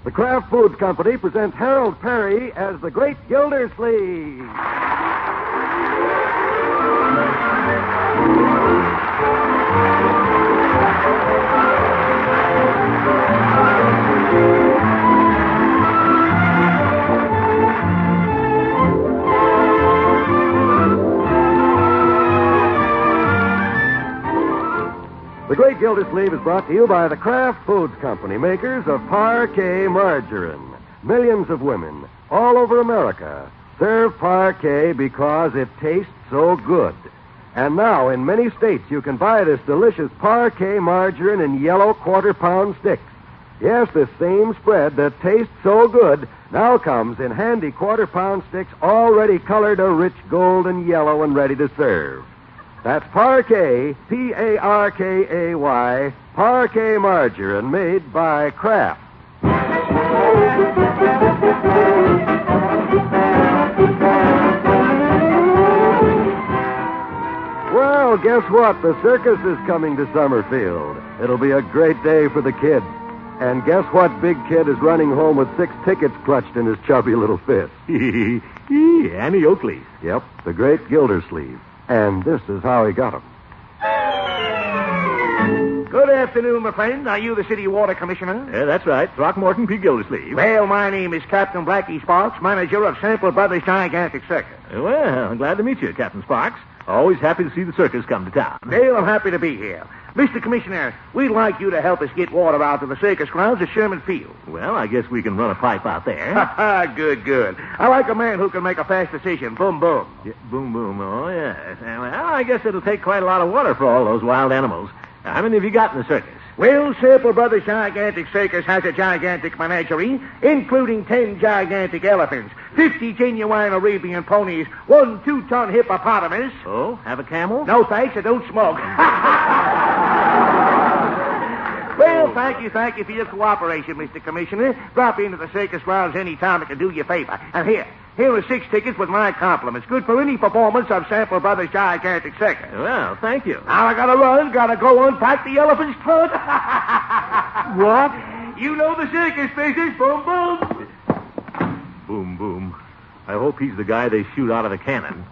The Kraft Foods Company presents Harold Perry as the Great Gildersleeve. The Great Gildersleeve is brought to you by the Kraft Foods Company, makers of Parquet margarine. Millions of women all over America serve Parquet because it tastes so good. And now, in many states, you can buy this delicious Parquet margarine in yellow quarter-pound sticks. Yes, this same spread that tastes so good now comes in handy quarter-pound sticks already colored a rich golden yellow and ready to serve. That's Parquet, P-A-R-K-A-Y, Parquet margarine made by Kraft. Well, guess what? The circus is coming to Summerfield. It'll be a great day for the kids. And guess what big kid is running home with 6 tickets clutched in his chubby little fist? Annie Oakley. Yep, the Great Gildersleeve. And this is how he got them. Good afternoon, my friend. Are you the City Water Commissioner? Yeah, that's right. Throckmorton P. Gildersleeve. Well, my name is Captain Blackie Sparks, manager of Sample Brothers Gigantic Circus. Well, I'm glad to meet you, Captain Sparks. Always happy to see the circus come to town. Well, I'm happy to be here. Mr. Commissioner, we'd like you to help us get water out to the circus grounds at Sherman Field. Well, I guess we can run a pipe out there. Good. I like a man who can make a fast decision. Boom, boom. Yeah, boom, boom. Oh, yes. Well, I guess it'll take quite a lot of water for all those wild animals. How many have you got in the circus? Well, Sample Brothers Gigantic Circus has a gigantic menagerie, including 10 gigantic elephants, 50 genuine Arabian ponies, 1 2-ton hippopotamus. Oh, have a camel? No, thanks, I don't smoke. Well, thank you for your cooperation, Mr. Commissioner. Drop into the circus grounds any time I can do you a favor. And here are 6 tickets with my compliments. Good for any performance of Sample Brothers Gigantic Circus. Well, thank you. Now I gotta go unpack the elephant's trunk. What? You know the circus business. Boom, boom. Boom, boom. I hope he's the guy they shoot out of the cannon.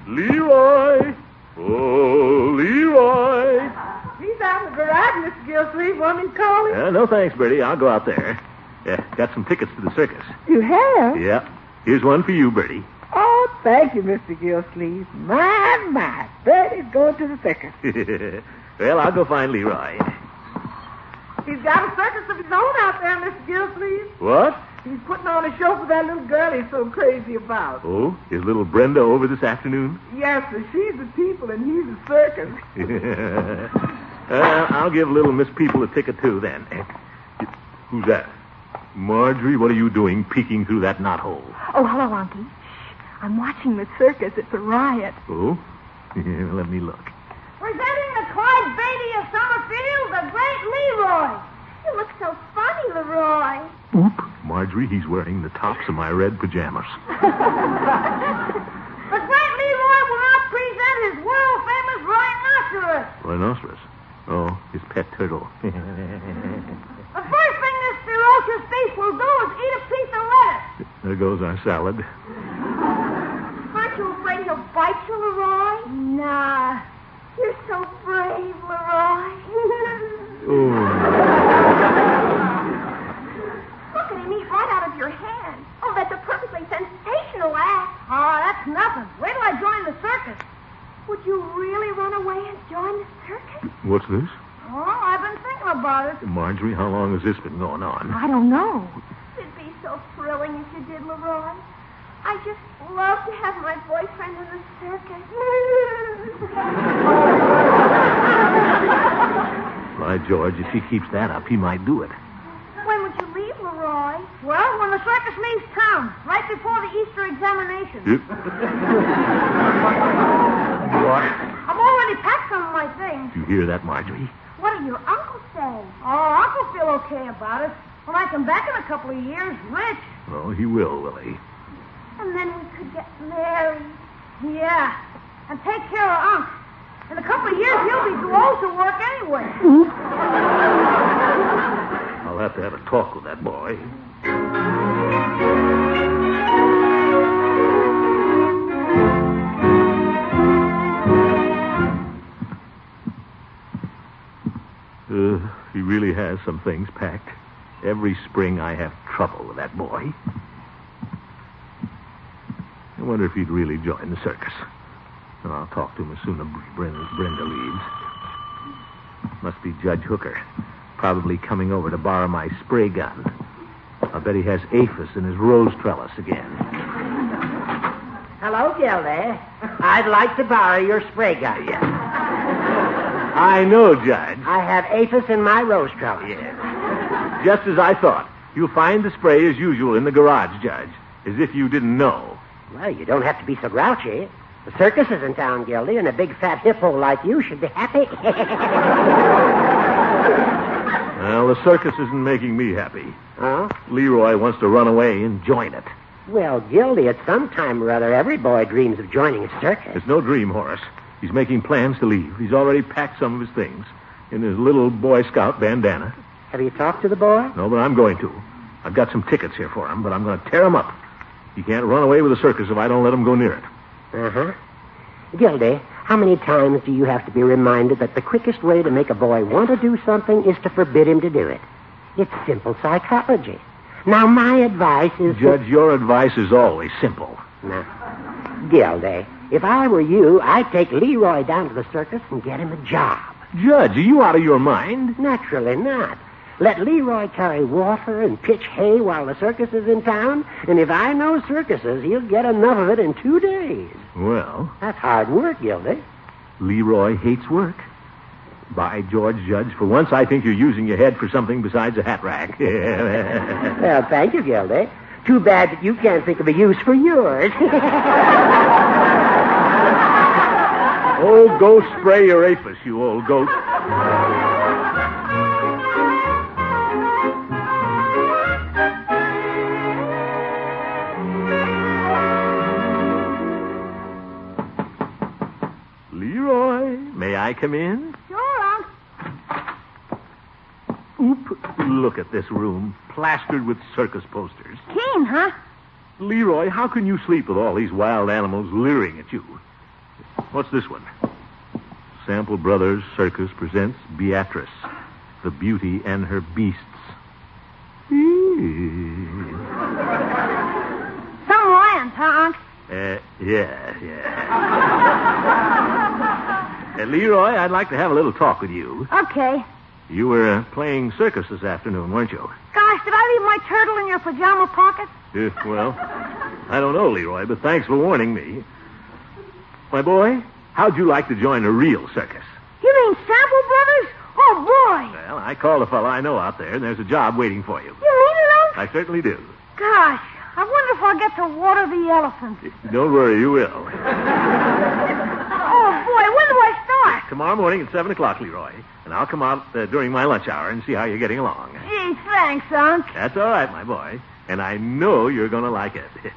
Leroy! Oh, Leroy! He's out in the garage, Mr. Gildersleeve. Want me to call him? No, thanks, Bertie. I'll go out there. Yeah, got some tickets to the circus. You have? Yeah. Here's one for you, Bertie. Oh, thank you, Mr. Gildersleeve. My. Bertie's going to the circus. Well, I'll go find Leroy. He's got a circus of his own out there, Mr. Gildersleeve. What? He's putting on a show for that little girl he's so crazy about. Oh, is little Brenda over this afternoon? Yes, sir. She's the people and he's the circus. I'll give little Miss People a ticket, too, then. Who's that? Marjorie, what are you doing peeking through that knothole? Oh, hello, Unky. Shh. I'm watching the circus. It's a riot. Oh? Let me look. Presenting the Clyde Beatty of Summerfield, the great Leroy. You look so funny, Leroy. Oop. Marjorie, he's wearing the tops of my red pajamas. The great Leroy will now present his world-famous rhinoceros. Rhinoceros? Oh, his pet turtle. The first thing this ferocious beast will do is eat a piece of lettuce. There goes our salad. Aren't you afraid he'll bite you, Leroy? Nah. You're so brave, Leroy. Oh. Look at him eat right out of your hand. Oh, that's a perfectly sensational act. Oh, that's nothing. Wait till I join the circus. Would you really run away and join the circus? What's this? Oh, I've been thinking about it. Marjorie, how long has this been going on? I don't know. It'd be so thrilling if you did, Leroy. I just love to have my boyfriend in the circus. By George, if he keeps that up, he might do it. When would you leave, Leroy? Well, when the circus leaves town, right before the Easter examination. What? I've already packed some of my things. You hear that, Marjorie? What did your uncle say? Oh, Uncle feel okay about it. When I come back in a couple of years, rich. Oh, he will, Willie. And then we could get married. Yeah. And take care of Unc. In a couple of years, he'll be too old to work anyway. I'll have to have a talk with that boy. He really has some things packed. Every spring I have trouble with that boy. I wonder if he'd really join the circus. I'll talk to him as soon as Brenda leaves. Must be Judge Hooker. Probably coming over to borrow my spray gun. I'll bet he has aphis in his rose trellis again. Hello, Gildy. I'd like to borrow your spray gun. Yeah. I know, Judge. I have aphis in my rose trellis. Yes. Just as I thought. You'll find the spray as usual in the garage, Judge. As if you didn't know. Well, you don't have to be so grouchy. The circus is in town, Gildy, and a big fat hippo like you should be happy. Well, the circus isn't making me happy. Oh? Leroy wants to run away and join it. Well, Gildy, at some time or other, every boy dreams of joining a circus. It's no dream, Horace. He's making plans to leave. He's already packed some of his things in his little Boy Scout bandana. Have you talked to the boy? No, but I'm going to. I've got some tickets here for him, but I'm going to tear him up. He can't run away with the circus if I don't let him go near it. Uh-huh. Gildy, how many times do you have to be reminded that the quickest way to make a boy want to do something is to forbid him to do it? It's simple psychology. Now, my advice is... Judge, your advice is always simple. Now, Gildy, if I were you, I'd take Leroy down to the circus and get him a job. Judge, are you out of your mind? Naturally not. Let Leroy carry water and pitch hay while the circus is in town, and if I know circuses, he'll get enough of it in 2 days. Well... That's hard work, Gildy. Leroy hates work. By George, Judge, for once I think you're using your head for something besides a hat rack. Well, thank you, Gildy. Too bad that you can't think of a use for yours. Oh, go spray your aphis, you old goat. Leroy, may I come in? Sure, Unc. Oop, look at this room, plastered with circus posters. Keen, huh? Leroy, how can you sleep with all these wild animals leering at you? What's this one? Sample Brothers Circus presents Beatrice, the Beauty and Her Beasts. Some lions, huh, Unc? Yeah. Leroy, I'd like to have a little talk with you. Okay. You were playing circus this afternoon, weren't you? Gosh, did I leave my turtle in your pajama pocket? Well, I don't know, Leroy, but thanks for warning me. My boy, how'd you like to join a real circus? You mean Sample Brothers? Oh, boy. Well, I called a fellow I know out there, and there's a job waiting for you. You mean it, Unc? I certainly do. Gosh, I wonder if I'll get to water the elephants. Don't worry, you will. Oh, boy, when do I start? Tomorrow morning at 7 o'clock, Leroy. And I'll come out during my lunch hour and see how you're getting along. Gee, thanks, Unc. That's all right, my boy. And I know you're going to like it. If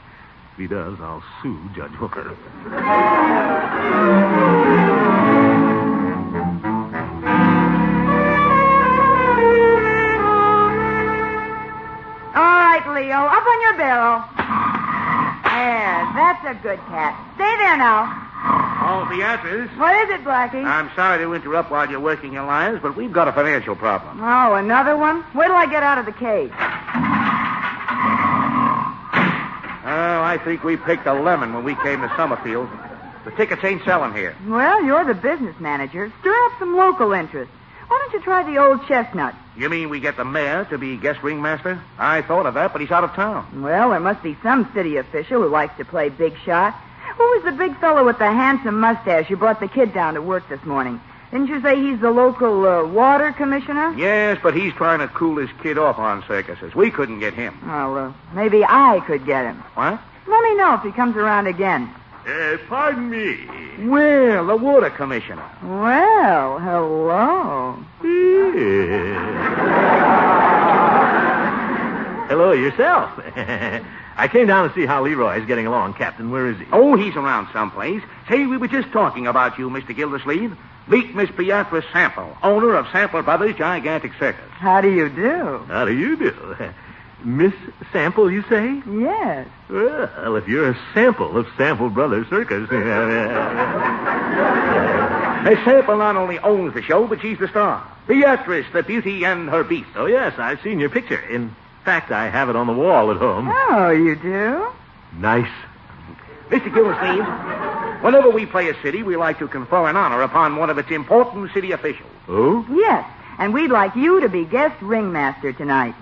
he does, I'll sue Judge Hooker. All right, Leo, up on your barrel. There, that's a good cat. Stay there now. Oh, Beatrice. What is it, Blackie? I'm sorry to interrupt while you're working your lines, but we've got a financial problem. Oh, another one? Wait till I get out of the cage. Oh, I think we picked a lemon when we came to Summerfield. The tickets ain't selling here. Well, you're the business manager. Stir up some local interest. Why don't you try the old chestnut? You mean we get the mayor to be guest ringmaster? I thought of that, but he's out of town. Well, there must be some city official who likes to play big shot. Who was the big fellow with the handsome mustache who brought the kid down to work this morning? Didn't you say he's the local water commissioner? Yes, but he's trying to cool his kid off on circuses. We couldn't get him. Well, maybe I could get him. What? Let me know if he comes around again. Pardon me. Well, the water commissioner. Well, hello. Hello, yourself. I came down to see how Leroy's getting along, Captain. Where is he? Oh, he's around someplace. Say, we were just talking about you, Mr. Gildersleeve. Meet Miss Beatrice Sample, owner of Sample Brothers Gigantic Circus. How do you do? How do you do? Miss Sample, you say? Yes. Well, if you're a sample of Sample Brothers Circus... Miss Sample not only owns the show, but she's the star. Beatrice, the beauty and her beast. Oh, yes, I've seen your picture. In fact, I have it on the wall at home. Oh, you do? Nice. Mr. Gildersleeve, whenever we play a city, we like to confer an honor upon one of its important city officials. Oh? Yes, and we'd like you to be guest ringmaster tonight.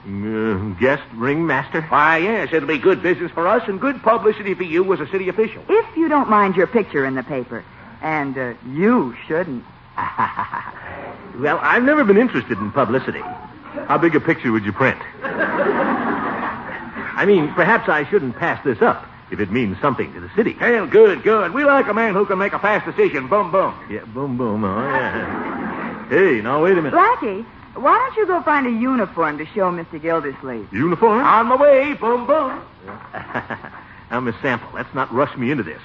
Guest ringmaster? Why, yes, it'll be good business for us and good publicity for you as a city official. If you don't mind your picture in the paper. And you shouldn't. Well, I've never been interested in publicity. How big a picture would you print? I mean, perhaps I shouldn't pass this up if it means something to the city. Well, good, good. We like a man who can make a fast decision. Boom, boom. Yeah, boom, boom. Oh, yeah. Hey, now, wait a minute. Blackie, why don't you go find a uniform to show Mr. Gildersleeve? Uniform? On my way. Boom, boom. Now, Miss Sample, let's not rush me into this.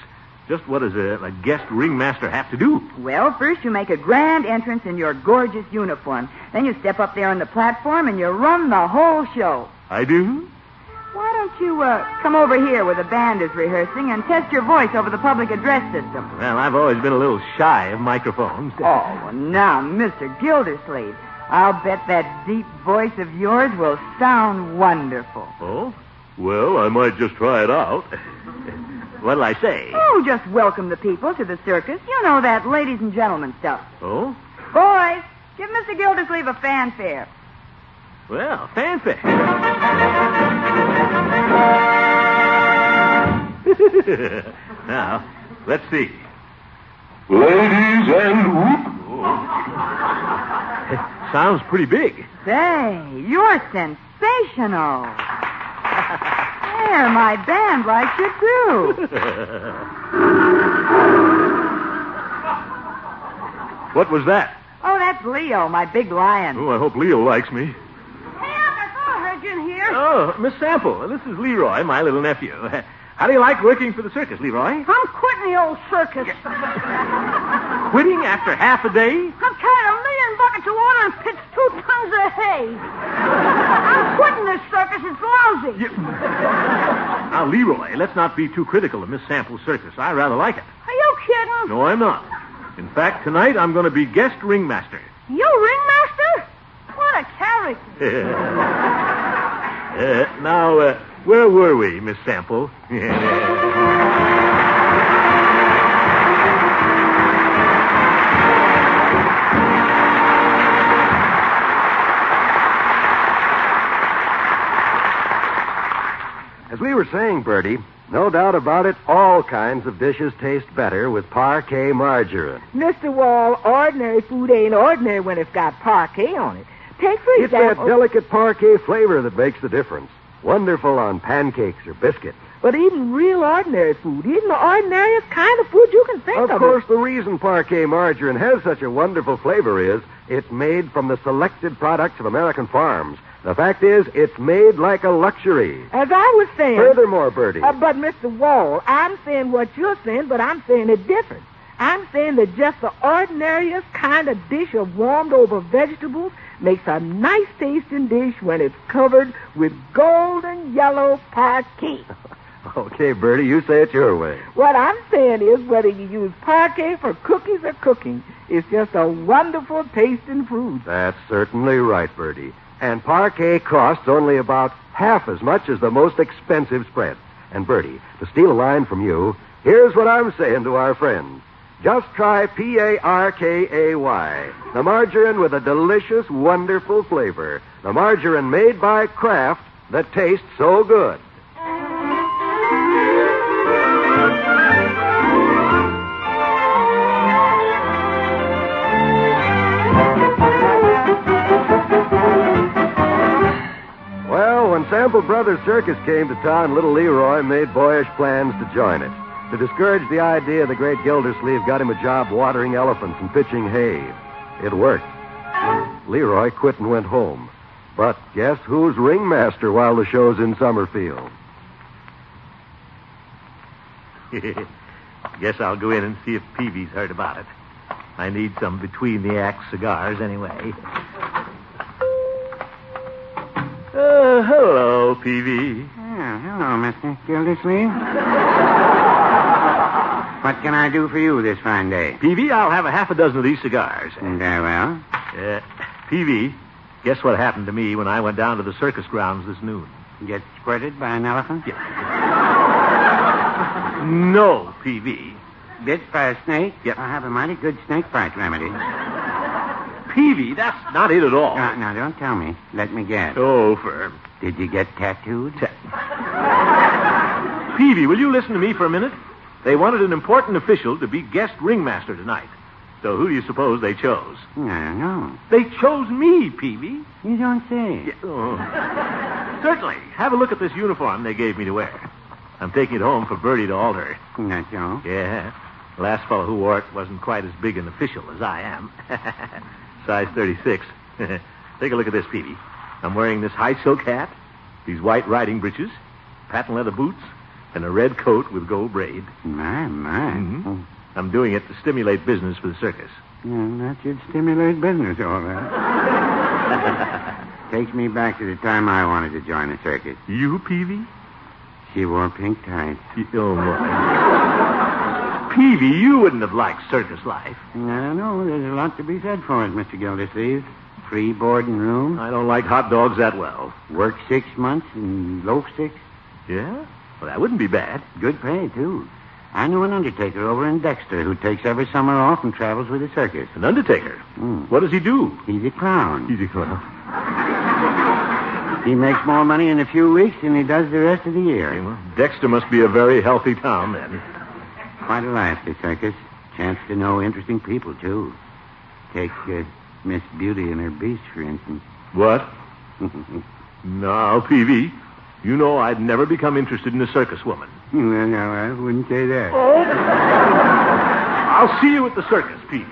Just what does a guest ringmaster have to do? Well, first you make a grand entrance in your gorgeous uniform. Then you step up there on the platform and you run the whole show. I do? Why don't you come over here where the band is rehearsing and test your voice over the public address system? Well, I've always been a little shy of microphones. Oh, well, now, Mr. Gildersleeve, I'll bet that deep voice of yours will sound wonderful. Oh? Well, I might just try it out. What'll I say? Oh, just welcome the people to the circus. You know that ladies and gentlemen stuff. Oh? Boys, give Mr. Gildersleeve a fanfare. Well, fanfare. Now, let's see. Ladies and whoop. Sounds pretty big. Say, you're sensational. There, my band likes you, too. What was that? Oh, that's Leo, my big lion. Oh, I hope Leo likes me. Hey, Unc, I thought I heard you in here. Oh, Miss Sample, this is Leroy, my little nephew. How do you like working for the circus, Leroy? I'm quitting the old circus. Quitting after half a day? I've carried 1,000,000 buckets of water and pitched 2 tons of hay. I'm quitting this circus. It's lousy. Now, Leroy, let's not be too critical of Miss Sample's circus. I rather like it. Are you kidding? No, I'm not. In fact, tonight I'm going to be guest ringmaster. You ringmaster? What a character. Now, where were we, Miss Sample? As we were saying, Bertie, no doubt about it, all kinds of dishes taste better with parquet margarine. Mr. Wall, ordinary food ain't ordinary when it's got parquet on it. Take, for It's that example... delicate parquet flavor that makes the difference. Wonderful on pancakes or biscuits. But even real ordinary food, even the ordinariest kind of food you can think of. Of course, the reason parquet margarine has such a wonderful flavor is it's made from the selected products of American farms. The fact is, it's made like a luxury. As I was saying... Furthermore, Bertie... but, Mr. Wall, I'm saying what you're saying, but I'm saying it different. I'm saying that just the ordinariest kind of dish of warmed-over vegetables makes a nice tasting dish when it's covered with golden yellow parquet. Okay, Bertie, you say it your way. What I'm saying is whether you use parquet for cookies or cooking, it's just a wonderful tasting food. That's certainly right, Bertie. And parquet costs only about half as much as the most expensive spread. And, Bertie, to steal a line from you, here's what I'm saying to our friends. Just try Parkay, the margarine with a delicious, wonderful flavor. The margarine made by Kraft that tastes so good. Well, when Sample Brothers Circus came to town, little Leroy made boyish plans to join it. To discourage the idea, the great Gildersleeve got him a job watering elephants and pitching hay. It worked. Leroy quit and went home. But guess who's ringmaster while the show's in Summerfield? Guess I'll go in and see if Peavy's heard about it. I need some between-the-act cigars anyway. Hello, Peavy. Hello, Mr. Gildersleeve. What can I do for you this fine day? Peavy, I'll have a half a dozen of these cigars. Very well. Peavy, guess what happened to me when I went down to the circus grounds this noon? Get squirted by an elephant? No, Peavy. Bit by a snake? Yep. I have a mighty good snake bite remedy. Peavy, that's not it at all. Now, don't tell me. Let me guess. Oh, firm. Did you get tattooed? Peavy, will you listen to me for a minute? They wanted an important official to be guest ringmaster tonight. So who do you suppose they chose? I don't know. They chose me, Peavy. You don't say. Yeah, certainly. Have a look at this uniform they gave me to wear. I'm taking it home for Bertie to alter. That's so? Yeah. The last fellow who wore it wasn't quite as big an official as I am. Size 36. Take a look at this, Peavy. I'm wearing this high silk hat, these white riding breeches, patent leather boots, and a red coat with gold braid. My. Mm-hmm. I'm doing it to stimulate business for the circus. Yeah, that should stimulate business, all right. Takes me back to the time I wanted to join the circus. You, Peavy? She wore pink tights. Oh, my. Peavy, you wouldn't have liked circus life. I know. There's a lot to be said for it, Mr. Gildersleeve. Free board and room. I don't like hot dogs that well. Work 6 months and loaf 6. Yeah? Well, that wouldn't be bad. Good pay, too. I know an undertaker over in Dexter who takes every summer off and travels with the circus. An undertaker? What does he do? He's a clown. He's a clown. He makes more money in a few weeks than he does the rest of the year. Well, Dexter must be a very healthy town, then. Quite a life, the circus. Chance to know interesting people, too. Take Miss Beauty and her beast, for instance. What? No, Peavy. You know I'd never become interested in a circus woman. Well, no, I wouldn't say that. Oh! I'll see you at the circus, Peavy.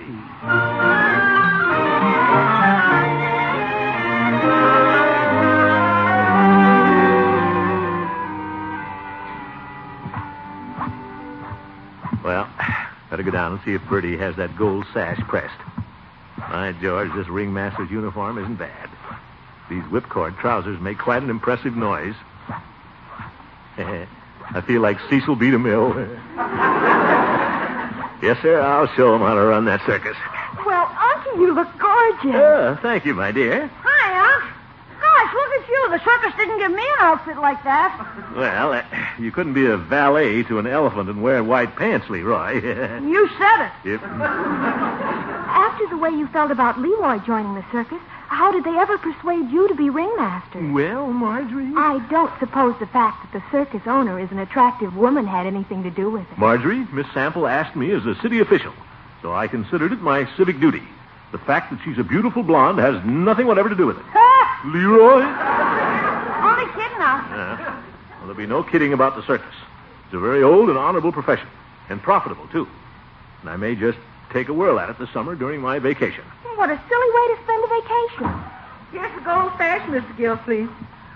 Well, better go down and see if Bertie has that gold sash pressed. My George, this ringmaster's uniform isn't bad. These whipcord trousers make quite an impressive noise. I feel like Cecil B. DeMille. Yes, sir, I'll show him how to run that circus. Well, Uncle, you look gorgeous. Thank you, my dear. Hi, Unc. Gosh, look at you. The circus didn't give me an outfit like that. Well, you couldn't be a valet to an elephant and wear white pants, Leroy. You said it. Yep. After the way you felt about Leroy joining the circus, how did they ever persuade you to be ringmaster? Well, Marjorie... I don't suppose the fact that the circus owner is an attractive woman had anything to do with it. Marjorie, Miss Sample asked me as a city official, so I considered it my civic duty. The fact that she's a beautiful blonde has nothing whatever to do with it. Leroy? Only kidding, Unc. Well, there'll be no kidding about the circus. It's a very old and honorable profession, and profitable, too. And I may just take a whirl at it this summer during my vacation. What a silly way to spend a vacation. Here's the gold sash, Mr. Gildersleeve.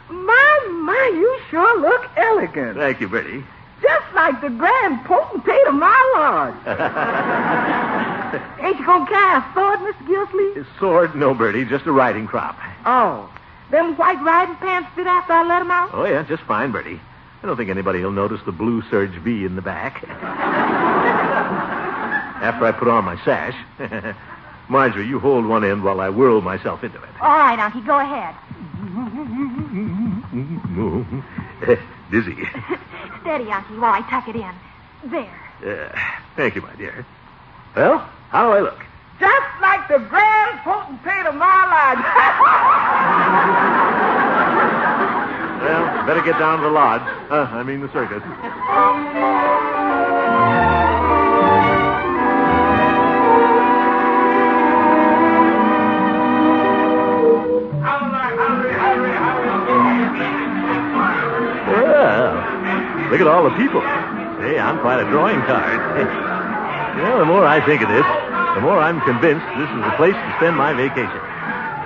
My, you sure look elegant. Thank you, Bertie. Just like the grand potentate of my lodge. Ain't you gonna carry a sword, Mr. Gildersleeve? His sword? No, Bertie, just a riding crop. Oh, them white riding pants fit after I let them out? Oh, yeah, just fine, Bertie. I don't think anybody will notice the blue serge V in the back. After I put on my sash. Marjorie, you hold one end while I whirl myself into it. All right, Unky, go ahead. Dizzy. Steady, Unky, while I tuck it in. There. Thank you, my dear. Well, how do I look? Just like the grand potentate of my lodge. Well, better get down to the lodge. The circus. Well, look at all the people. Hey, I'm quite a drawing card. Well, the more I think of this, the more I'm convinced this is the place to spend my vacation.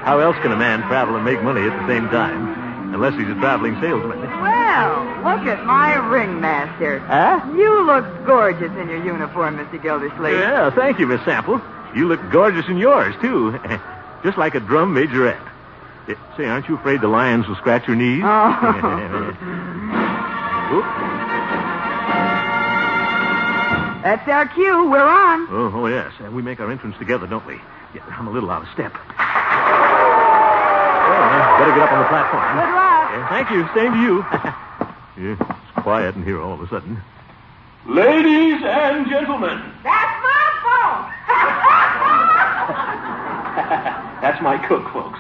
How else can a man travel and make money at the same time? Unless he's a traveling salesman. Well, look at my ringmaster. Huh? You look gorgeous in your uniform, Mr. Gildersleeve. Yeah, thank you, Miss Sample. You look gorgeous in yours, too. Just like a drum majorette. Say, aren't you afraid the lions will scratch your knees? Oh. That's our cue. We're on. Oh, yes. We make our entrance together, don't we? Yeah, I'm a little out of step. Better get up on the platform. Good luck. Yeah, thank you. Same to you. Yeah, it's quiet in here all of a sudden. Ladies and gentlemen. That's my fault. That's my cook, folks.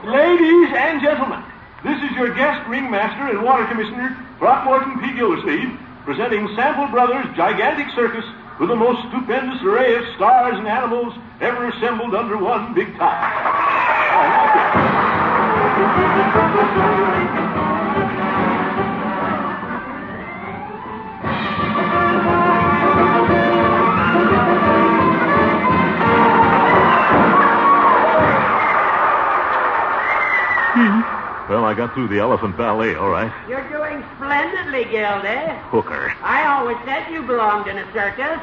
Ladies and gentlemen, this is your guest ringmaster and water commissioner, Throckmorton P. Gildersleeve, presenting Sample Brothers' gigantic circus with the most stupendous array of stars and animals ever assembled under one big top. Well, I got through the elephant ballet, all right. You're doing splendidly, Gildy. Hooker. I always said you belonged in a circus.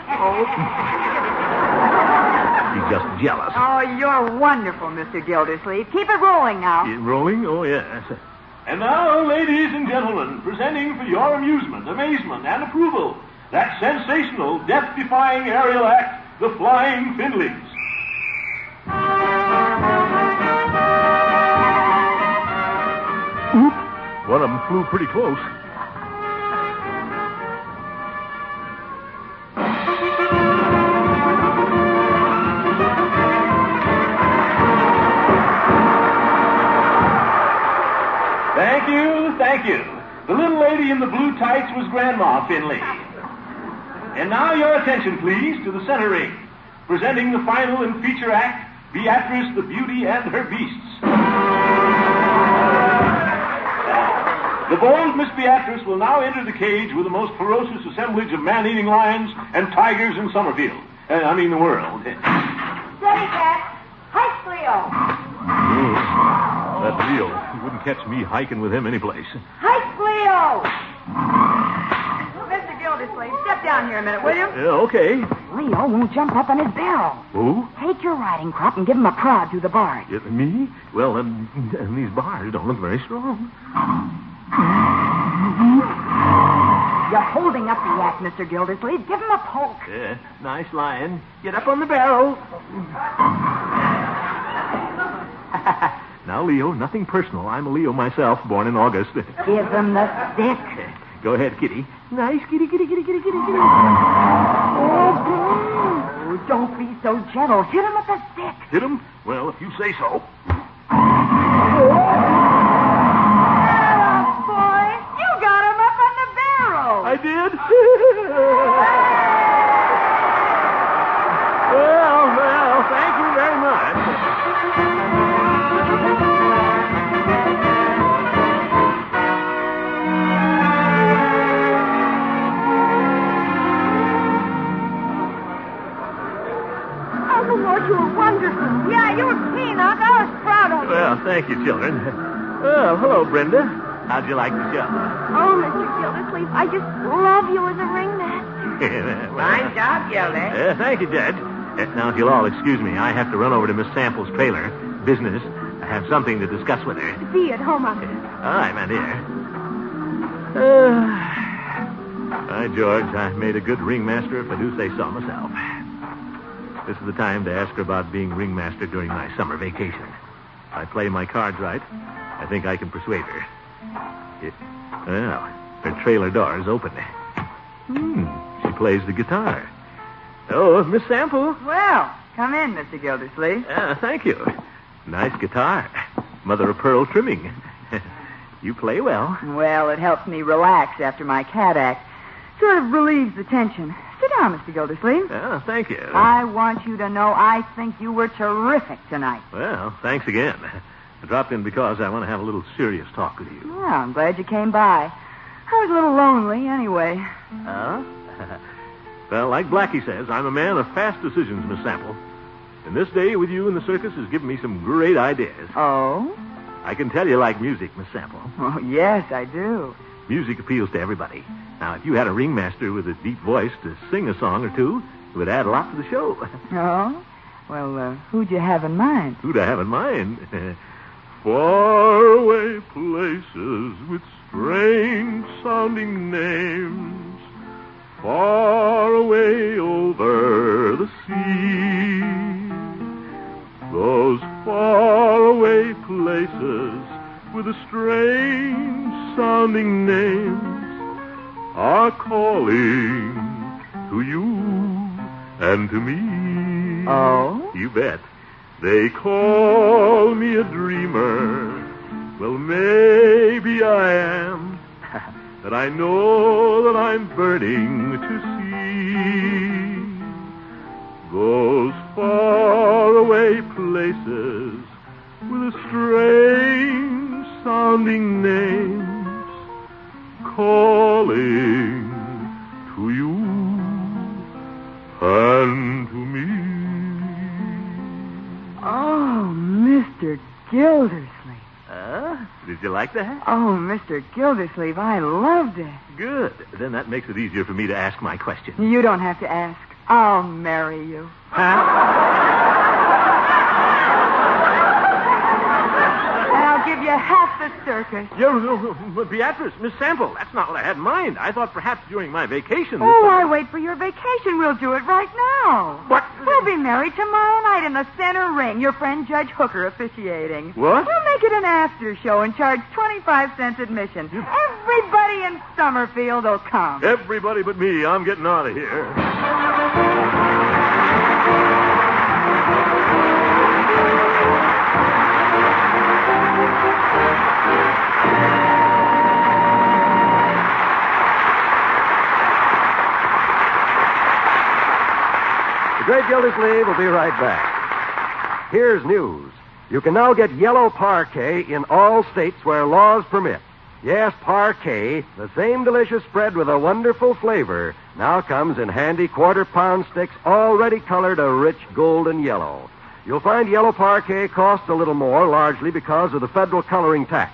He's just jealous. Oh, you're wonderful, Mr. Gildersleeve. Keep it rolling now. Rolling? Oh, yes. And now, ladies and gentlemen, presenting for your amusement, amazement, and approval, that sensational, death-defying aerial act, the Flying Findleys. Oop! One of them flew pretty close. Thank you. The little lady in the blue tights was Grandma Finley. And now your attention, please, to the center ring, presenting the final and feature act, Beatrice, the Beauty, and her Beasts. The bold Miss Beatrice will now enter the cage with the most ferocious assemblage of man-eating lions and tigers in Summerfield. The world. Steady, Cat. Hike, Leo. That Leo, you wouldn't catch me hiking with him anyplace. Hike, Leo. Mr. Gildersleeve, step down here a minute, will you? Yeah, okay. Leo won't jump up on his barrel. Who? Take your riding crop and give him a prod through the bars. Me? Well, and these bars don't look very strong. You're holding up the act, Mr. Gildersleeve. Give him a poke. Yeah, nice lion. Get up on the barrel. Now, Leo, nothing personal. I'm a Leo myself, born in August. Give him the stick. Go ahead, Kitty. Nice, Kitty. Oh, don't be so gentle. Hit him with the stick. Hit him? Well, if you say so. I did? Well, thank you very much. Oh, Lord, you were wonderful. Yeah, you were keen, Unc. I was proud of you. Well, thank you, children. Well, hello, Brenda. How'd you like the show? Oh, Mr. Gildersleeve, I just love you as a ringmaster. Fine job, Gildy. Thank you, Judge. Now, if you'll all excuse me, I have to run over to Miss Sample's trailer. Business. I have something to discuss with her. See you at home, Uncle. All right, my dear. Hi, George. I made a good ringmaster, if I do say so myself. This is the time to ask her about being ringmaster during my summer vacation. If I play my cards right, I think I can persuade her. Well, her trailer door is open. She plays the guitar. Oh, Miss Sample. Well, come in, Mr. Gildersleeve. Thank you. Nice guitar. Mother of pearl trimming. You play well. Well, it helps me relax after my cat act. Sort of relieves the tension. Sit down, Mr. Gildersleeve. Thank you. I want you to know I think you were terrific tonight. Well, thanks again. I dropped in because I want to have a little serious talk with you. Well, I'm glad you came by. I was a little lonely anyway. Oh? Well, like Blackie says, I'm a man of fast decisions, Miss Sample. And this day with you in the circus has given me some great ideas. Oh? I can tell you like music, Miss Sample. Oh, yes, I do. Music appeals to everybody. Now, if you had a ringmaster with a deep voice to sing a song or two, it would add a lot to the show. Oh? Well, who'd you have in mind? Who'd I have in mind? Faraway places with strange sounding names, far away over the sea. Those faraway places with the strange sounding names are calling to you and to me. Oh? You bet. They call me a dreamer. Well, maybe I am. But I know that I'm burning to see those faraway places with the strange sounding names calling to you and to me. Oh, Mr. Gildersleeve. Did you like that? Oh, Mr. Gildersleeve, I loved it. Good. Then that makes it easier for me to ask my question. You don't have to ask. I'll marry you. And I'll give you half the circus. Beatrice, Miss Sample, that's not what I had in mind. I thought perhaps during my vacation... Oh, why wait for your vacation? We'll do it right now. What? We'll be married tomorrow night in the center ring. Your friend Judge Hooker officiating. What? We'll make it an after show and charge 25 cents admission. Everybody in Summerfield will come. Everybody but me. I'm getting out of here. The Great Gildersleeve will be right back. Here's news. You can now get yellow parquet in all states where laws permit. Yes, parquet, the same delicious spread with a wonderful flavor, now comes in handy quarter-pound sticks already colored a rich golden yellow. You'll find yellow parquet costs a little more, largely because of the federal coloring tax.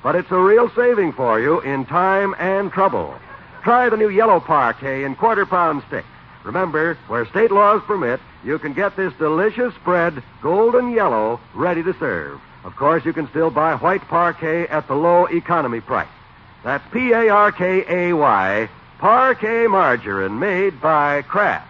But it's a real saving for you in time and trouble. Try the new yellow parquet in quarter-pound sticks. Remember, where state laws permit, you can get this delicious spread, golden yellow, ready to serve. Of course, you can still buy white parquet at the low economy price. That's Parkay, Parquet margarine made by Kraft.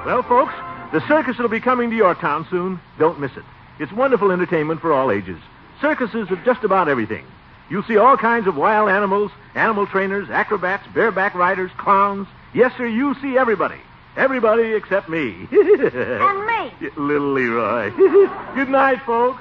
Well, folks, the circus will be coming to your town soon. Don't miss it. It's wonderful entertainment for all ages. Circuses of just about everything. You'll see all kinds of wild animals, animal trainers, acrobats, bareback riders, clowns. Yes, sir, you'll see everybody. Everybody except me. And me. Little Leroy. Good night, folks.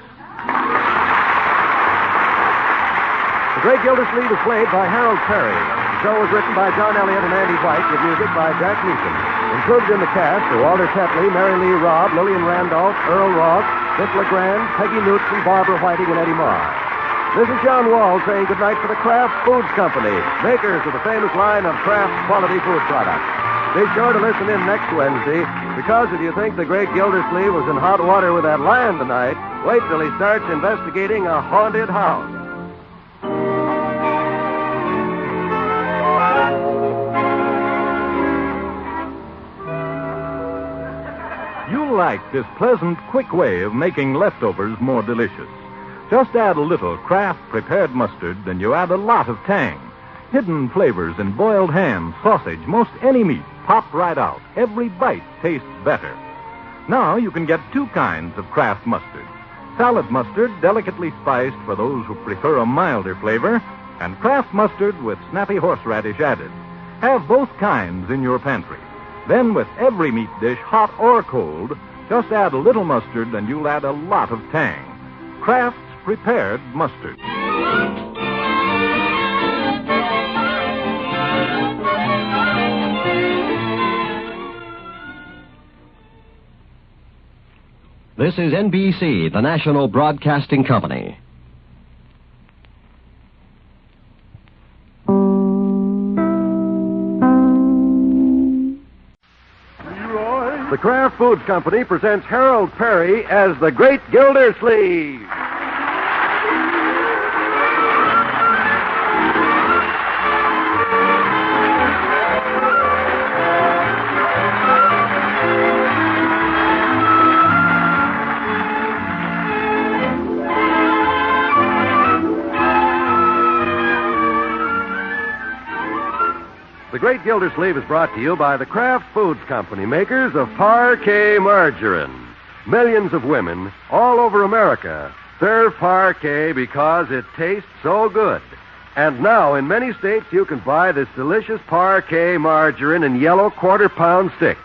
The Great Gildersleeve is played by Harold Perry. The show was written by John Elliott and Andy White with music by Jack Newton. Included in the cast are Walter Tetley, Mary Lee Robb, Lillian Randolph, Earl Ross, Dick LeGrand, Peggy Knudsen, Barbara Whiting, and Eddie Marr. This is John Wall saying goodnight for the Kraft Foods Company, makers of the famous line of Kraft quality food products. Be sure to listen in next Wednesday, because if you think the Great Gildersleeve was in hot water with that lion tonight, wait till he starts investigating a haunted house. You'll like this pleasant, quick way of making leftovers more delicious. Just add a little Kraft prepared mustard, then you add a lot of tang. Hidden flavors in boiled ham, sausage, most any meat pop right out. Every bite tastes better. Now you can get two kinds of Kraft mustard. Salad mustard, delicately spiced for those who prefer a milder flavor, and Kraft mustard with snappy horseradish added. Have both kinds in your pantry. Then with every meat dish, hot or cold, just add a little mustard and you'll add a lot of tang. Kraft's prepared mustard. This is NBC, the national broadcasting company. The Kraft Foods Company presents Harold Perry as the Great Gildersleeve. The Great Gildersleeve is brought to you by the Kraft Foods Company, makers of Parquet margarine. Millions of women all over America serve Parquet because it tastes so good. And now, in many states, you can buy this delicious Parquet margarine in yellow quarter-pound sticks.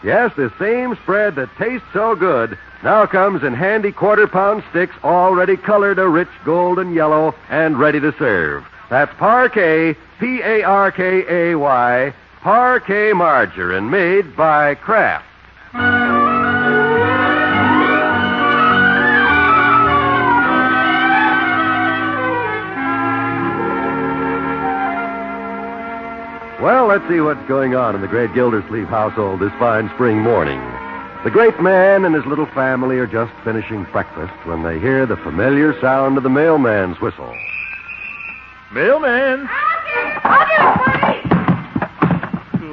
Yes, the same spread that tastes so good now comes in handy quarter-pound sticks already colored a rich golden yellow and ready to serve. That's Parquet, Parkay, Parquet margarine made by Kraft. Well, let's see what's going on in the great Gildersleeve household this fine spring morning. The great man and his little family are just finishing breakfast when they hear the familiar sound of the mailman's whistle. Mailman! I'll get it, Bertie!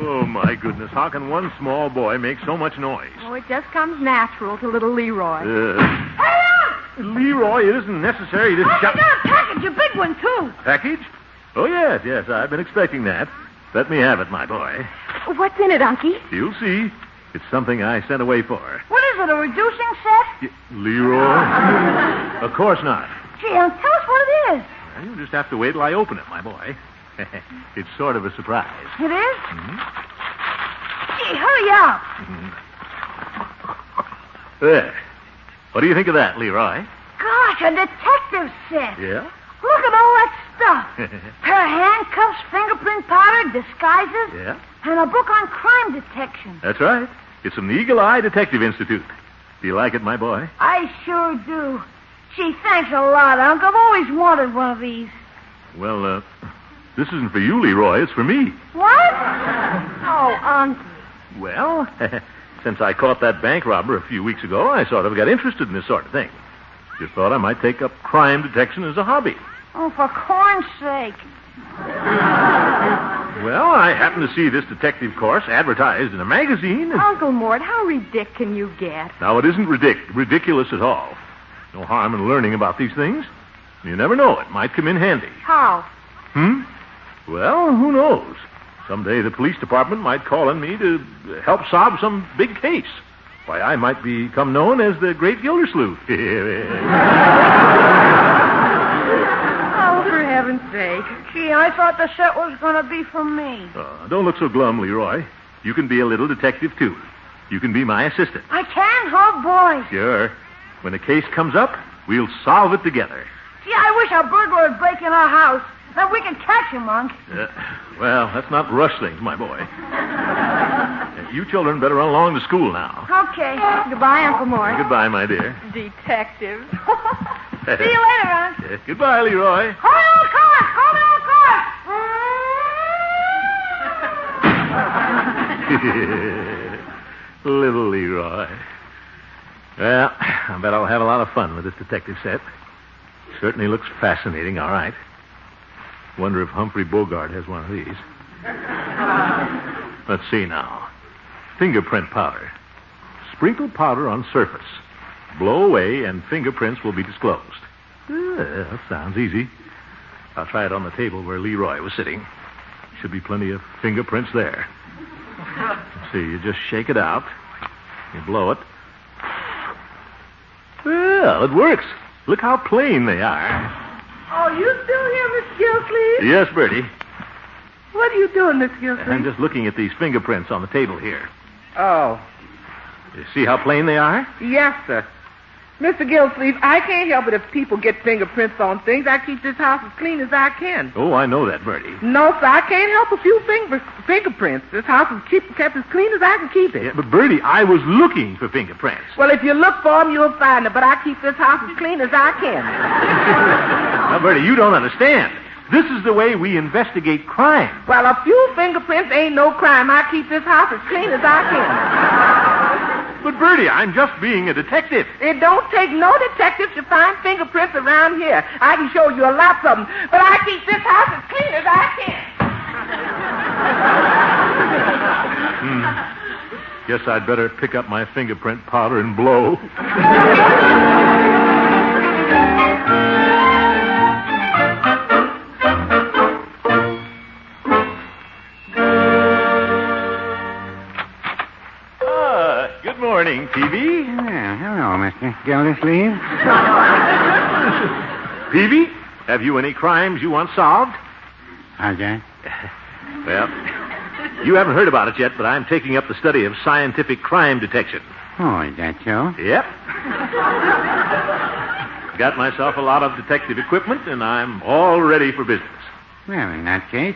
Oh, my goodness. How can one small boy make so much noise? Oh, it just comes natural to little Leroy. Leroy, it isn't necessary to I got a package, a big one, too. Package? Oh, yes. I've been expecting that. Let me have it, my boy. What's in it, Unky? You'll see. It's something I sent away for. What is it, a reducing set? Leroy? Of course not. Gee, tell us what it is. Well, you'll just have to wait till I open it, my boy. It's sort of a surprise. It is? Mm-hmm. Gee, hurry up. Mm-hmm. There. What do you think of that, Leroy? Gosh, a detective set. Yeah? Look at all that stuff. Pair of handcuffs, fingerprint powder, disguises. Yeah? And a book on crime detection. That's right. It's from the Eagle Eye Detective Institute. Do you like it, my boy? I sure do. Gee, thanks a lot, Unc. I've always wanted one of these. Well, this isn't for you, Leroy. It's for me. What? Oh, Unc. Well, since I caught that bank robber a few weeks ago, I sort of got interested in this sort of thing. Just thought I might take up crime detection as a hobby. Oh, for corn's sake. Well, I happened to see this detective course advertised in a magazine. Uncle Mort, how ridiculous can you get? Now, it isn't ridiculous at all. No harm in learning about these things. You never know. It might come in handy. How? Well, who knows? Someday the police department might call on me to help solve some big case. Why, I might become known as the Great Gildersleeve. Oh, for heaven's sake. Gee, I thought the set was going to be for me. Don't look so glum, Leroy. You can be a little detective, too. You can be my assistant. I can? Oh, boy. Sure. When a case comes up, we'll solve it together. Gee, I wish a burglar would break in our house. Then we can catch him, Unc. Well, let's not rush things, my boy. You children better run along to school now. Okay. Goodbye, Uncle Mort. Goodbye, my dear. Detective. See you later, Unc. Goodbye, Leroy. Hold on, car! Hold on, car! Little Leroy. Well, I bet I'll have a lot of fun with this detective set. Certainly looks fascinating, all right. Wonder if Humphrey Bogart has one of these. Let's see now. Fingerprint powder. Sprinkle powder on surface. Blow away and fingerprints will be disclosed. That sounds easy. I'll try it on the table where Leroy was sitting. Should be plenty of fingerprints there. Let's see, you just shake it out. You blow it. Well, it works. Look how plain they are. Oh, you still here, Miss Gildersleeve? Yes, Bertie. What are you doing, Miss Gildersleeve? I'm just looking at these fingerprints on the table here. Oh, You see how plain they are? yes, sir. Mr. Gildersleeve, I can't help it if people get fingerprints on things. I keep this house as clean as I can. Oh, I know that, Bertie. No, sir, I can't help a few fingerprints. This house is kept as clean as I can keep it. Yeah, but Bertie, I was looking for fingerprints. Well, if you look for them, you'll find them, but I keep this house as clean as I can. Now, Bertie, you don't understand. This is the way we investigate crime. Well, a few fingerprints ain't no crime. I keep this house as clean as I can. But, Bertie, I'm just being a detective. It don't take no detective to find fingerprints around here. I can show you a lot of them, but I keep this house as clean as I can. Guess I'd better pick up my fingerprint powder and blow. Good morning, Peavy. Well, hello, Mr. Gildersleeve. Peavy, have you any crimes you want solved? How's that? Well, you haven't heard about it yet, but I'm taking up the study of scientific crime detection. Oh, is that so? Yep. Got myself a lot of detective equipment, and I'm all ready for business. Well, in that case,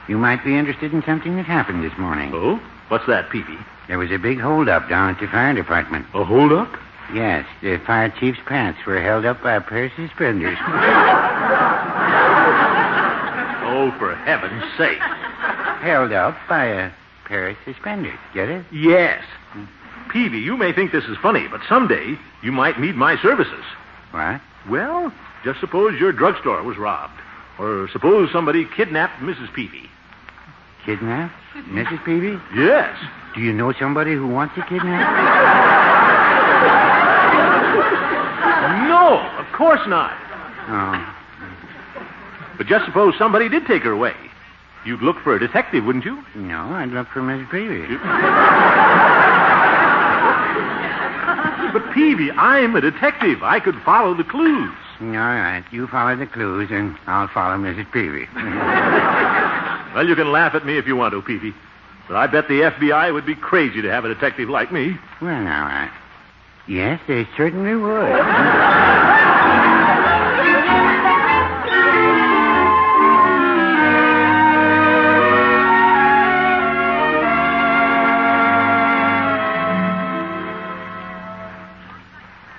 you might be interested in something that happened this morning. Oh? What's that, Peavy? There was a big holdup down at the fire department. A holdup? Yes, the fire chief's pants were held up by a pair of suspenders. Oh, for heaven's sake. Held up by a pair of suspenders. Get it? Yes. Peavy, you may think this is funny, but someday you might need my services. What? Well, just suppose your drugstore was robbed. Or suppose somebody kidnapped Mrs. Peavy. Kidnapped? Mrs. Peavy? Yes. Do you know somebody who wants to kidnap? No, of course not. Oh. But just suppose somebody did take her away. You'd look for a detective, wouldn't you? No, I'd look for Mrs. Peavy. But, Peavy, I'm a detective. I could follow the clues. All right, you follow the clues, and I'll follow Mrs. Peavy. Well, you can laugh at me if you want to, Peavy. But I bet the FBI would be crazy to have a detective like me. Well, now, yes, they certainly would.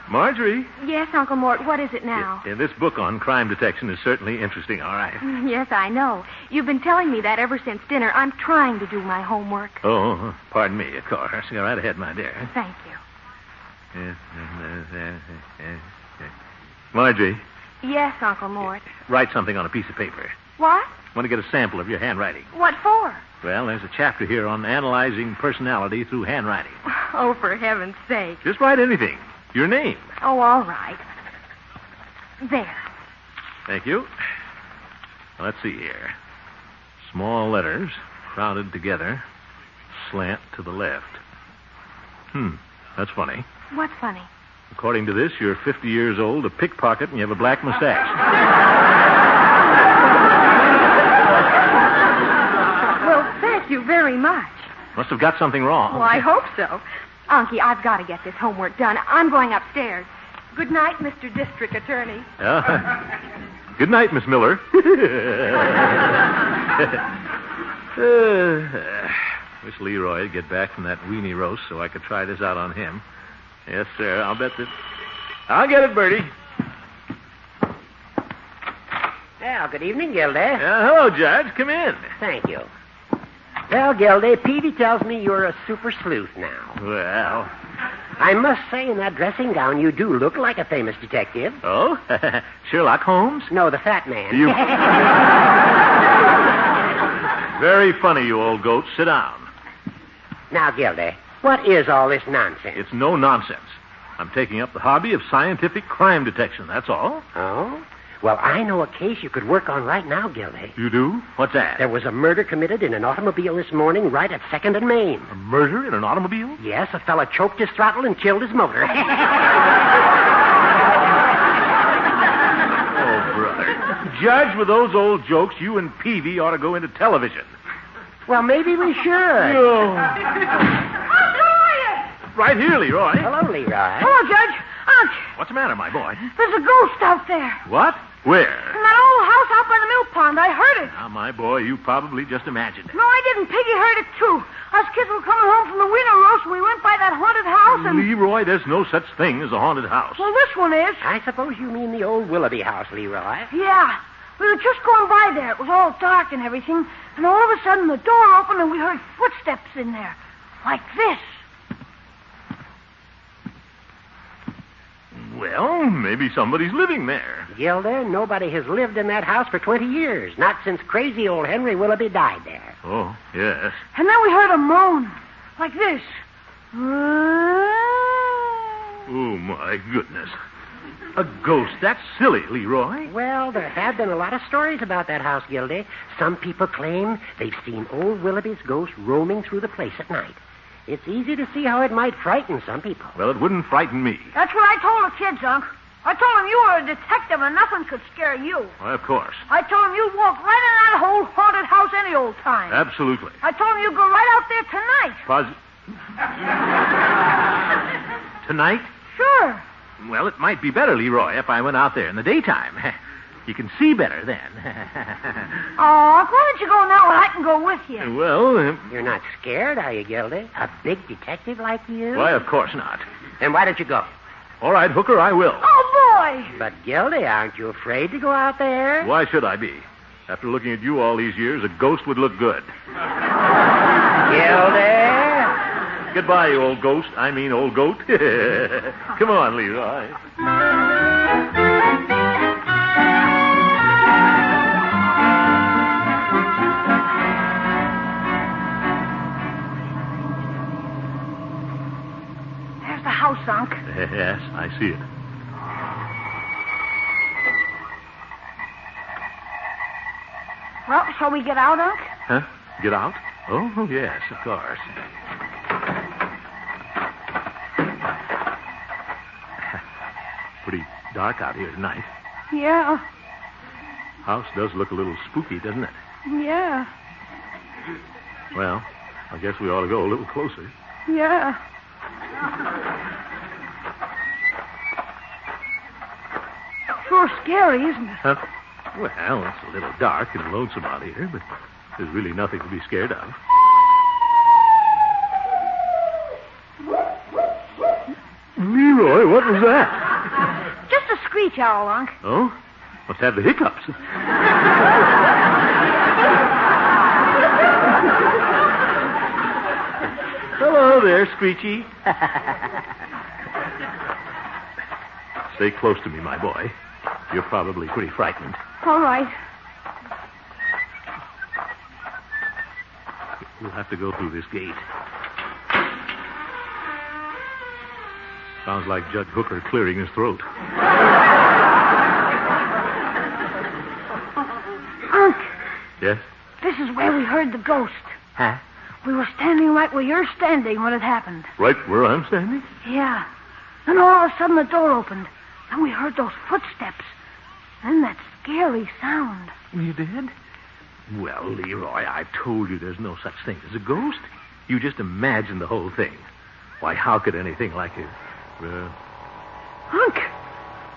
Marjorie. Yes, Uncle Mort, what is it now? This book on crime detection is certainly interesting, all right. Yes, I know. You've been telling me that ever since dinner. I'm trying to do my homework. Oh, pardon me, of course. Go right ahead, my dear. Thank you. Marjorie. Yes, Uncle Mort. Write something on a piece of paper. What? I want to get a sample of your handwriting. What for? Well, there's a chapter here on analyzing personality through handwriting. Oh, for heaven's sake. Just write anything. Your name. Oh, all right. There. Thank you. Let's see here. Small letters, crowded together, slant to the left. That's funny. What's funny? According to this, you're 50 years old, a pickpocket, and you have a black mustache. Well, thank you very much. Must have got something wrong. Well, I hope so. Unky, I've got to get this homework done. I'm going upstairs. Good night, Mr. District Attorney. Good night, Miss Miller. Wish Leroy'd get back from that weenie roast so I could try this out on him. Yes, sir. I'll bet that... I'll get it, Bertie. Well, good evening, Gildy. Hello, Judge. Come in. Thank you. Well, Gildy, Peavy tells me you're a super sleuth now. Well... I must say, in that dressing gown, you do look like a famous detective. Oh? Sherlock Holmes? No, the fat man. You... Very funny, you old goat. Sit down. Now, Gildy, what is all this nonsense? It's no nonsense. I'm taking up the hobby of scientific crime detection, that's all. Oh? Well, I know a case you could work on right now, Gildy. You do? What's that? There was a murder committed in an automobile this morning right at 2nd and Main. A murder in an automobile? Yes, a fella choked his throttle and killed his motor. Oh, brother. Judge, with those old jokes, you and Peavy ought to go into television. Well, maybe we should. Oh. How are you? Right here, Leroy. Hello, Leroy. Hello, Judge. Unc, What's the matter, my boy? there's a ghost out there. What? Where? In that old house out by the mill pond. I heard it. Now, my boy, you probably just imagined it. No, I didn't. Piggy heard it, too. Us kids were coming home from the winter roast, and we went by that haunted house, and... Leroy, there's no such thing as a haunted house. Well, this one is. I suppose you mean the old Willoughby house, Leroy. Yeah. We were just going by there. It was all dark and everything, and all of a sudden the door opened, and we heard footsteps in there. Like this. Well, maybe somebody's living there. Gilda, nobody has lived in that house for 20 years. Not since crazy old Henry Willoughby died there. Oh, yes. And then we heard a moan. Like this. Oh, my goodness. A ghost? That's silly, Leroy. Well, there have been a lot of stories about that house, Gildy. Some people claim they've seen old Willoughby's ghost roaming through the place at night. It's easy to see how it might frighten some people. Well, it wouldn't frighten me. That's what I told the kids, Unc. I told them you were a detective and nothing could scare you. Why, of course. I told them you'd walk right in that whole haunted house any old time. Absolutely. I told them you'd go right out there tonight. Tonight? Sure. Well, it might be better, Leroy, if I went out there in the daytime. You can see better then. Oh, why don't you go now and I can go with you? Well, You're not scared, are you, Gildy? A big detective like you? why, of course not. Then why don't you go? All right, Hooker, I will. Oh, boy. But, Gildy, aren't you afraid to go out there? Why should I be? After looking at you all these years, a ghost would look good. Gildy? Goodbye, you old ghost. I mean old goat. Come on, Leroy. There's the house, Unc. Yes, I see it. Well, shall we get out, Unc? Huh? Get out? Oh, yes, of course. Pretty dark out here tonight. Yeah. House does look a little spooky, doesn't it? Yeah. Well, I guess we ought to go a little closer. Yeah. Sure scary, isn't it? Huh? Well, it's a little dark and lonesome out here, but there's really nothing to be scared of. Leroy, what was that? Just a screech owl, Unc. Oh? Must have the hiccups. Hello there, Screechy. Stay close to me, my boy. You're probably pretty frightened. All right. We'll have to go through this gate. Sounds like Judge Hooker clearing his throat. Unc, Yes? this is where we heard the ghost. Huh? We were standing right where you're standing when it happened. Right where I'm standing? Yeah. Then all of a sudden the door opened. Then we heard those footsteps. Then that scary sound. You did? Well, Leroy, I've told you there's no such thing as a ghost. You just imagine the whole thing. Why, how could anything like it? Unc,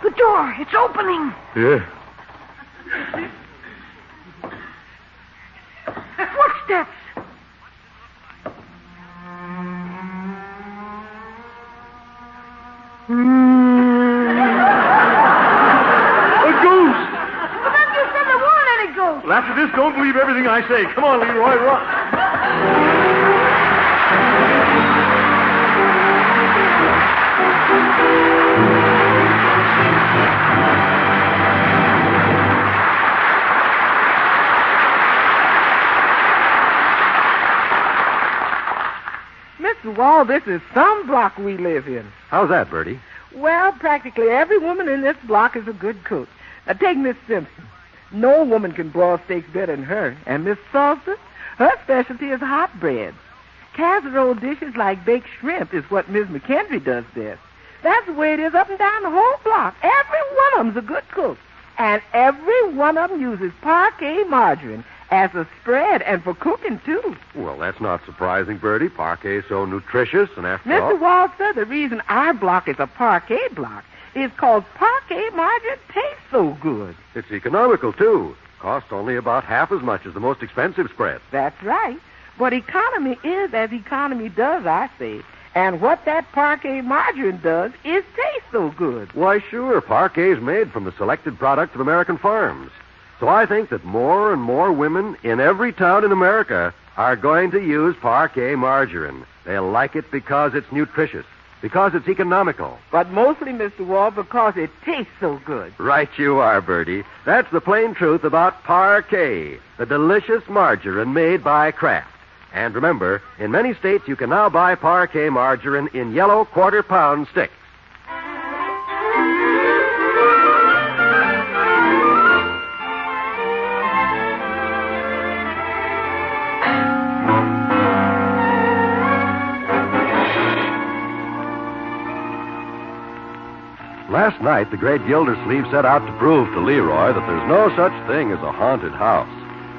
the door, it's opening. Yeah. Footsteps. A ghost! But then you said there weren't any ghosts. Well, after this, don't believe everything I say. Come on, Leroy, run. Mr. Wall, this is some block we live in. How's that, Bertie? Well, practically every woman in this block is a good cook. Now, take Miss Simpson. No woman can broil steaks better than her. And Miss Salsa, her specialty is hot bread. Casserole dishes like baked shrimp is what Miss McKendry does best. That's the way it is up and down the whole block. Every one of them's a good cook. And every one of them uses parquet margarine as a spread and for cooking, too. Well, that's not surprising, Bertie. Parquet is so nutritious, and after all... Mr. Walter, the reason our block is a parquet block is called parquet margarine tastes so good. It's economical, too. Costs only about half as much as the most expensive spread. That's right. But economy is as economy does, I say. And what that parquet margarine does is taste so good. Why, sure. Parquet's made from the selected products of American farms. So I think that more and more women in every town in America are going to use parquet margarine. They'll like it because it's nutritious. because it's economical. But mostly, Mr. Wall, because it tastes so good. Right you are, Bertie. That's the plain truth about Parquet, the delicious margarine made by Kraft. And remember, in many states you can now buy Parquet margarine in yellow quarter-pound sticks. Last night, the great Gildersleeve set out to prove to Leroy that there's no such thing as a haunted house.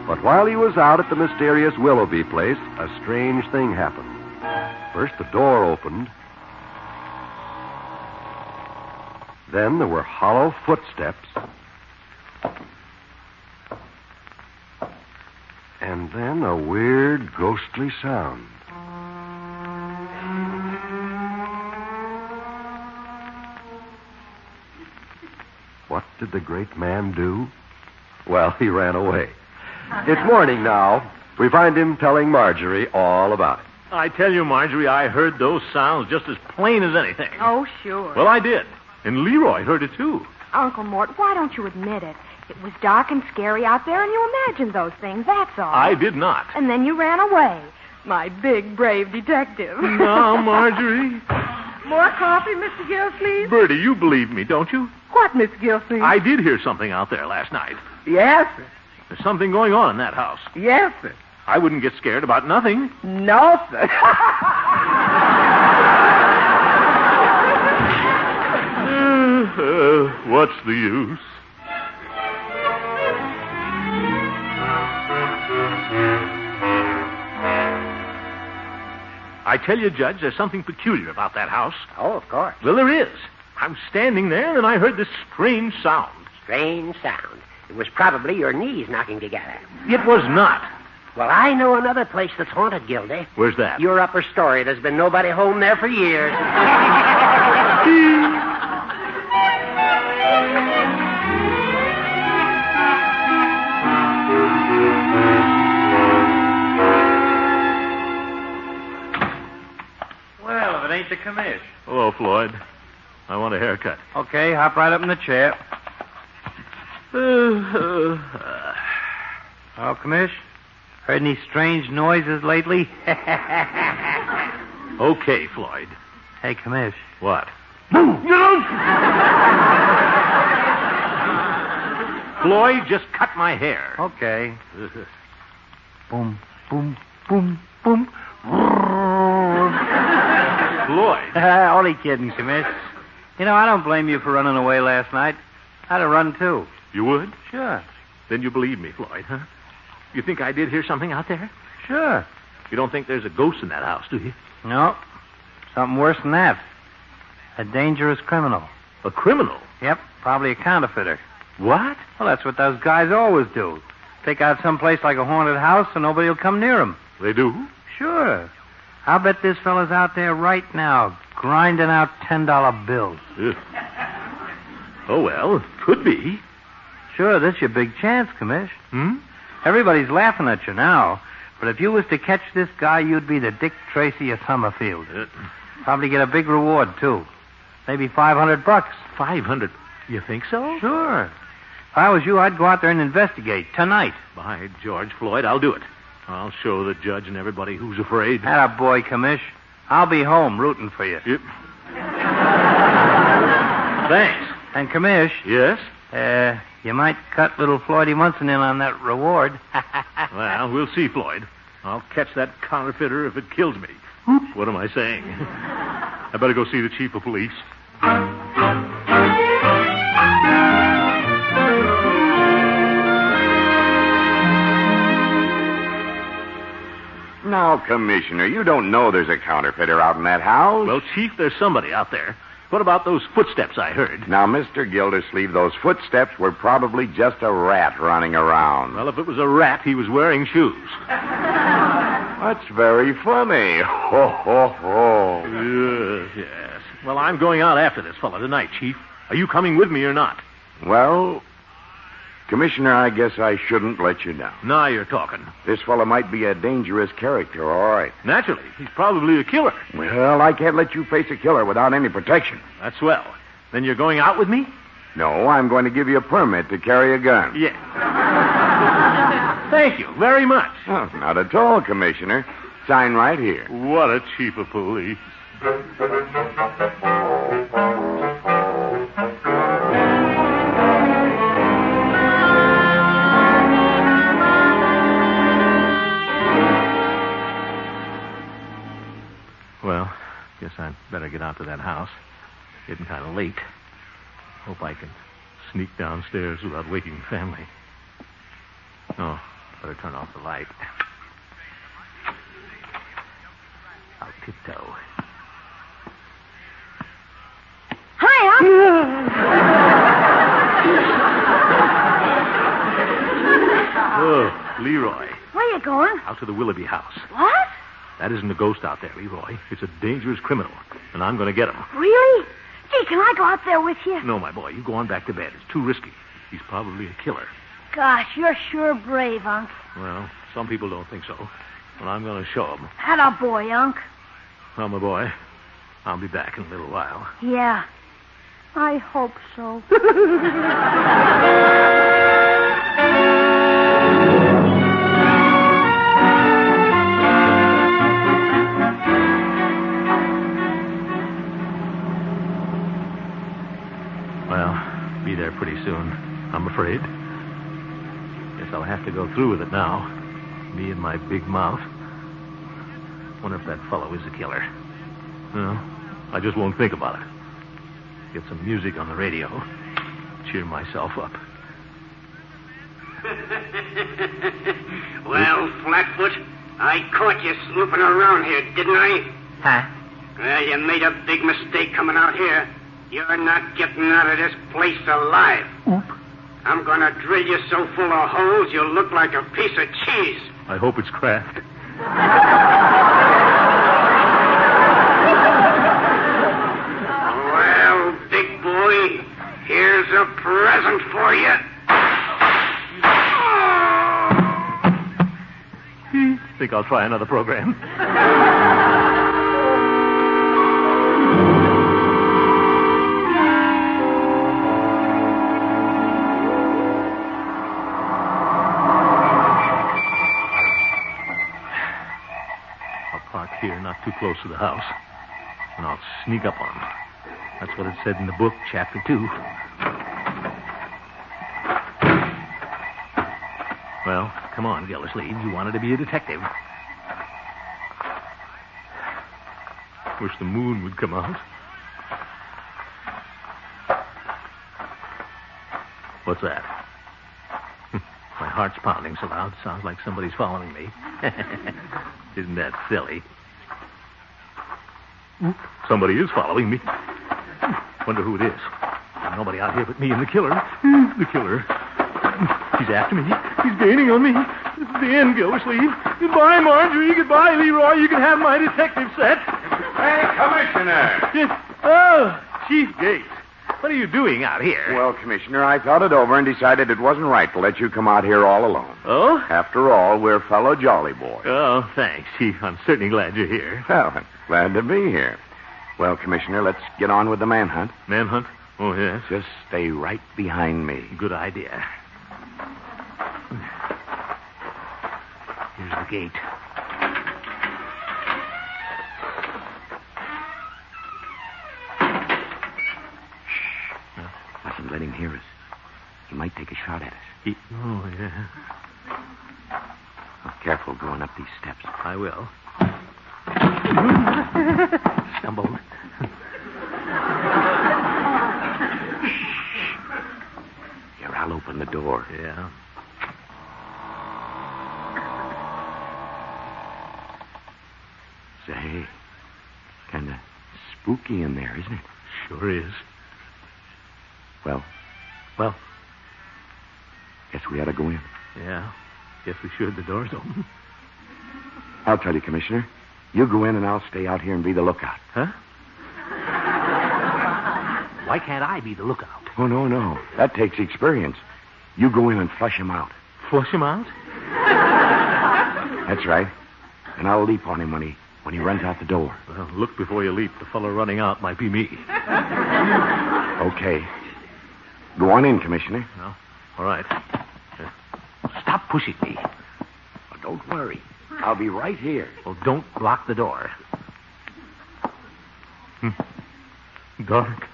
But while he was out at the mysterious Willoughby place, a strange thing happened. First, the door opened. Then there were hollow footsteps. And then a weird, ghostly sound. What did the great man do? Well, he ran away. It's morning now. We find him telling Marjorie all about it. I tell you, Marjorie, I heard those sounds just as plain as anything. Oh, sure. Well, I did. And Leroy heard it, too. Uncle Mort, why don't you admit it? It was dark and scary out there, and you imagined those things, that's all. I did not. And then you ran away. My big, brave detective. Now, Marjorie. More coffee, Mr. Gildersleeve? Bertie, you believe me, don't you? What, Mr. Gildersleeve? I did hear something out there last night. Yes, sir. There's something going on in that house. Yes, sir. I wouldn't get scared about nothing. No, sir. What's the use? I tell you, Judge, there's something peculiar about that house. Oh, of course. Well, there is. I'm standing there, and I heard this strange sound. Strange sound. It was probably your knees knocking together. It was not. Well, I know another place that's haunted, Gildy. Where's that? Your upper story. There's been nobody home there for years. Well, if it ain't the commish. Hello, Floyd. I want a haircut. Okay, hop right up in the chair. Oh, commish? Heard any strange noises lately? Okay, Floyd. Hey, commish. What? Floyd, just cut my hair. Okay. Boom, boom, boom, boom. Floyd. Only kidding, commish. You know, I don't blame you for running away last night. I'd have run, too. You would? Sure. Then you believe me, Floyd, huh? You think I did hear something out there? Sure. You don't think there's a ghost in that house, do you? No. Something worse than that. A dangerous criminal. A criminal? Yep, probably a counterfeiter. What? Well, that's what those guys always do. Take out some place like a haunted house so nobody will come near them. They do? Sure. I'll bet this fella's out there right now, grinding out $10 bills. Ugh. Oh, well, could be. Sure, that's your big chance, commish. Everybody's laughing at you now. But if you was to catch this guy, you'd be the Dick Tracy of Summerfield. Probably get a big reward, too. Maybe $500. 500? You think so? Sure. If I was you, I'd go out there and investigate tonight. By George, Floyd, I'll do it. I'll show the judge and everybody who's afraid. Atta boy, commish. I'll be home rooting for you. Yep. Thanks. And commish. Yes? You might cut little Floydie Munson in on that reward. Well, we'll see, Floyd. I'll catch that counterfeiter if it kills me. What am I saying? I better go see the chief of police. Now, Commissioner, you don't know there's a counterfeiter out in that house. Well, Chief, there's somebody out there. What about those footsteps I heard? Now, Mr. Gildersleeve, those footsteps were probably just a rat running around. Well, if it was a rat, he was wearing shoes. That's very funny. Ho, ho, ho. Yes. Well, I'm going out after this fella tonight, Chief. Are you coming with me or not? Well, Commissioner, I guess I shouldn't let you down. Now you're talking. This fellow might be a dangerous character, all right. Naturally. He's probably a killer. Well, I can't let you face a killer without any protection. That's swell. Then you're going out with me? No, I'm going to give you a permit to carry a gun. Yes. Thank you very much. Oh, not at all, Commissioner. Sign right here. What a chief of police. Well, guess I'd better get out to that house. Getting kind of late. Hope I can sneak downstairs without waking the family. Oh, better turn off the light. I'll tiptoe. Hi, Oh, Leroy. Where you going? Out to the Willoughby house. What? That isn't a ghost out there, Leroy. It's a dangerous criminal, and I'm going to get him. Really? Gee, can I go out there with you? No, my boy, you go on back to bed. It's too risky. He's probably a killer. Gosh, you're sure brave, Unc. Well, some people don't think so. But I'm going to show them. Atta boy, Unc. Well, my boy, I'll be back in a little while. Yeah. I hope so. Well, be there pretty soon, I'm afraid. Guess I'll have to go through with it now. Me and my big mouth. Wonder if that fellow is a killer. No, I just won't think about it. Get some music on the radio. Cheer myself up. Well, Flatfoot, I caught you snooping around here, didn't I? Huh? Well, you made a big mistake coming out here. You're not getting out of this place alive. Oop. I'm going to drill you so full of holes you'll look like a piece of cheese. I hope it's Kraft. Well, big boy, here's a present for you. Think I'll try another program. Here, not too close to the house. And I'll sneak up on him. That's what it said in the book, Chapter 2. Well, come on, Gildersleeve. You wanted to be a detective. Wish the moon would come out. What's that? My heart's pounding so loud, it sounds like somebody's following me. Isn't that silly? Somebody is following me. Wonder who it is. There's nobody out here but me and the killer. The killer. He's after me. He's gaining on me. This is the end, Gildersleeve. Goodbye, Marjorie. Goodbye, Leroy. You can have my detective set. Hey, Commissioner. Oh, Chief Gates. What are you doing out here? Well, Commissioner, I thought it over and decided it wasn't right to let you come out here all alone. Oh? After all, we're fellow jolly boys. Oh, thanks, Chief. I'm certainly glad you're here. Well, I'm glad to be here. Well, Commissioner, let's get on with the manhunt. Manhunt? Oh, yes. Just stay right behind me. Good idea. Here's the gate. Mustn't let him hear us. He might take a shot at us. Oh, yeah. Oh, careful going up these steps. I will. Stumbled. Here, I'll open the door. Yeah. Say, kind of spooky in there, isn't it? Sure is. Well, guess we ought to go in. Yeah. Guess we should. The door's open. I'll tell you, Commissioner. You go in and I'll stay out here and be the lookout. Huh? Why can't I be the lookout? Oh, no. That takes experience. You go in and flush him out. Flush him out? That's right. And I'll leap on him when he runs out the door. Well, look before you leap. The fellow running out might be me. Okay. Go on in, Commissioner. No. All right. Stop pushing me. Oh, don't worry. I'll be right here. Well, don't lock the door. Dark.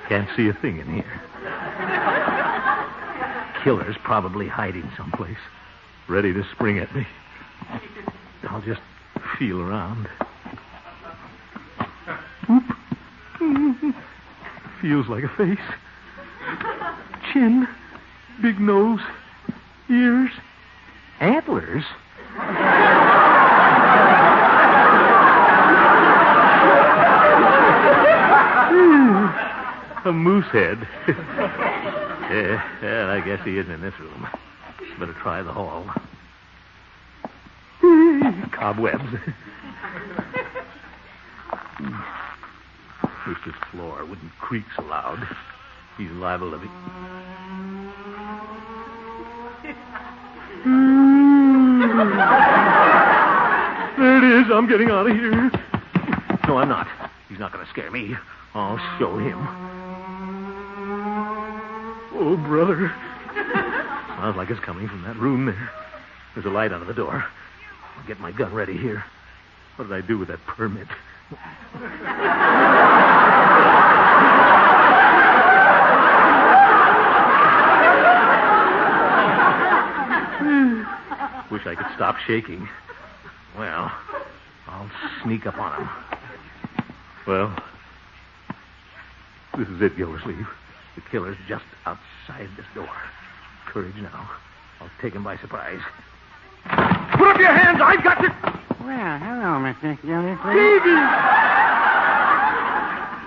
Can't see a thing in here. Killer's probably hiding someplace, ready to spring at me. I'll just feel around. Feels like a face. Chin, big nose, ears, antlers. A moose head. Yeah, I guess he isn't in this room. Better try the hall. Cobwebs. Wish this floor wouldn't creak so loud. He's liable to be... There it is. I'm getting out of here. No, I'm not. He's not going to scare me. I'll show him. Oh, brother. Sounds like it's coming from that room there. There's a light under the door. I'll get my gun ready here. What did I do with that permit? Wish I could stop shaking. Well, I'll sneak up on him. Well, this is it, Gildersleeve. The killer's just outside this door. Courage now. I'll take him by surprise. Put up your hands! I've got to... Well, hello, Mr. Gildersleeve.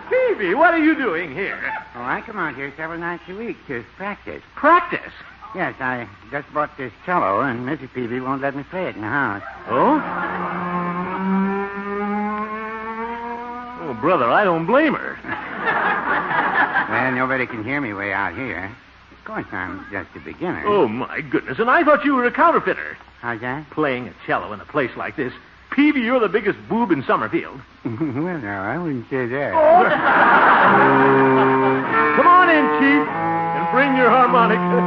Phoebe, what are you doing here? Oh, I come out here several nights a week to practice. Practice? Yes, I just bought this cello, and Mrs. Peavy won't let me play it in the house. Oh? Oh, brother, I don't blame her. Well, nobody can hear me way out here. Of course, I'm just a beginner. Oh, my goodness. And I thought you were a counterfeiter. How's that? Playing a cello in a place like this. Peavy, you're the biggest boob in Summerfield. Well, no, I wouldn't say that. Oh. Come on in, Chief, and bring your harmonica.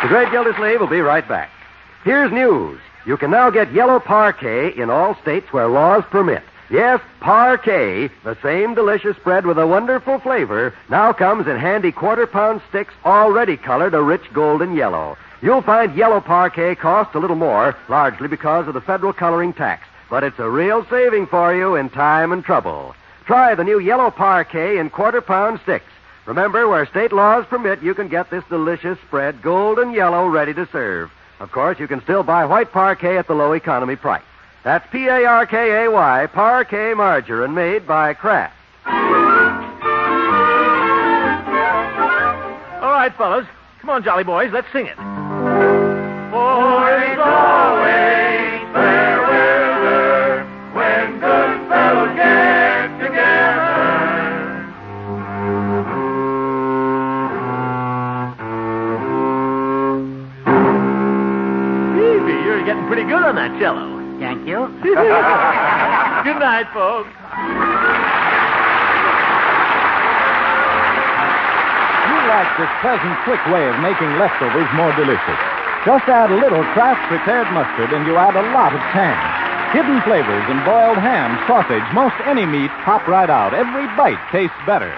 The Great Gildersleeve will be right back. Here's news. You can now get yellow parquet in all states where laws permit. Yes, parquet, the same delicious spread with a wonderful flavor, now comes in handy quarter-pound sticks already colored a rich golden yellow. You'll find yellow parquet costs a little more, largely because of the federal coloring tax. But it's a real saving for you in time and trouble. Try the new yellow parquet in quarter-pound sticks. Remember, where state laws permit, you can get this delicious spread, golden yellow, ready to serve. Of course, you can still buy white parquet at the low economy price. That's Parkay, parquet margarine made by Kraft. All right, fellas. Come on, jolly boys. Let's sing it. For it's always fair weather when good fellows get together. Phoebe, you're getting pretty good on that cello. Thank you. Good night, folks. You like this pleasant, quick way of making leftovers more delicious. Just add a little Kraft prepared mustard and you add a lot of tang. Hidden flavors in boiled ham, sausage, most any meat pop right out. Every bite tastes better.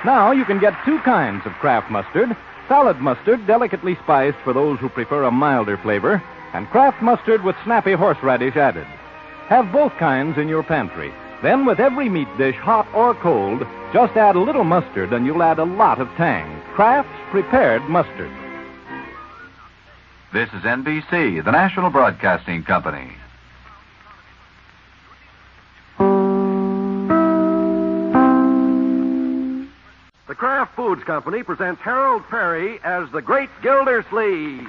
Now you can get two kinds of Kraft mustard. Salad mustard, delicately spiced for those who prefer a milder flavor, and Kraft mustard with snappy horseradish added. Have both kinds in your pantry. Then with every meat dish, hot or cold, just add a little mustard and you'll add a lot of tang. Kraft's prepared mustard. This is NBC, the National Broadcasting Company. The Kraft Kraft Foods Company presents Harold Perry as the Great Gildersleeve.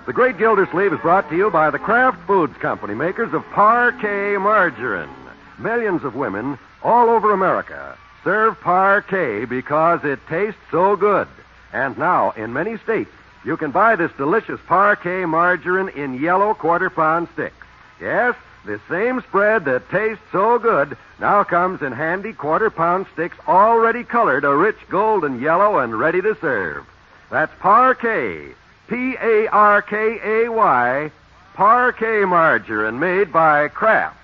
The Great Gildersleeve is brought to you by the Kraft Foods Company, makers of Parquet margarine. Millions of women all over America serve Parquet because it tastes so good. And now, in many states, you can buy this delicious Parquet margarine in yellow quarter-pound sticks. Yes, this same spread that tastes so good now comes in handy quarter-pound sticks already colored a rich golden yellow and ready to serve. That's Parquet. Parkay, Parquet margarine made by Kraft.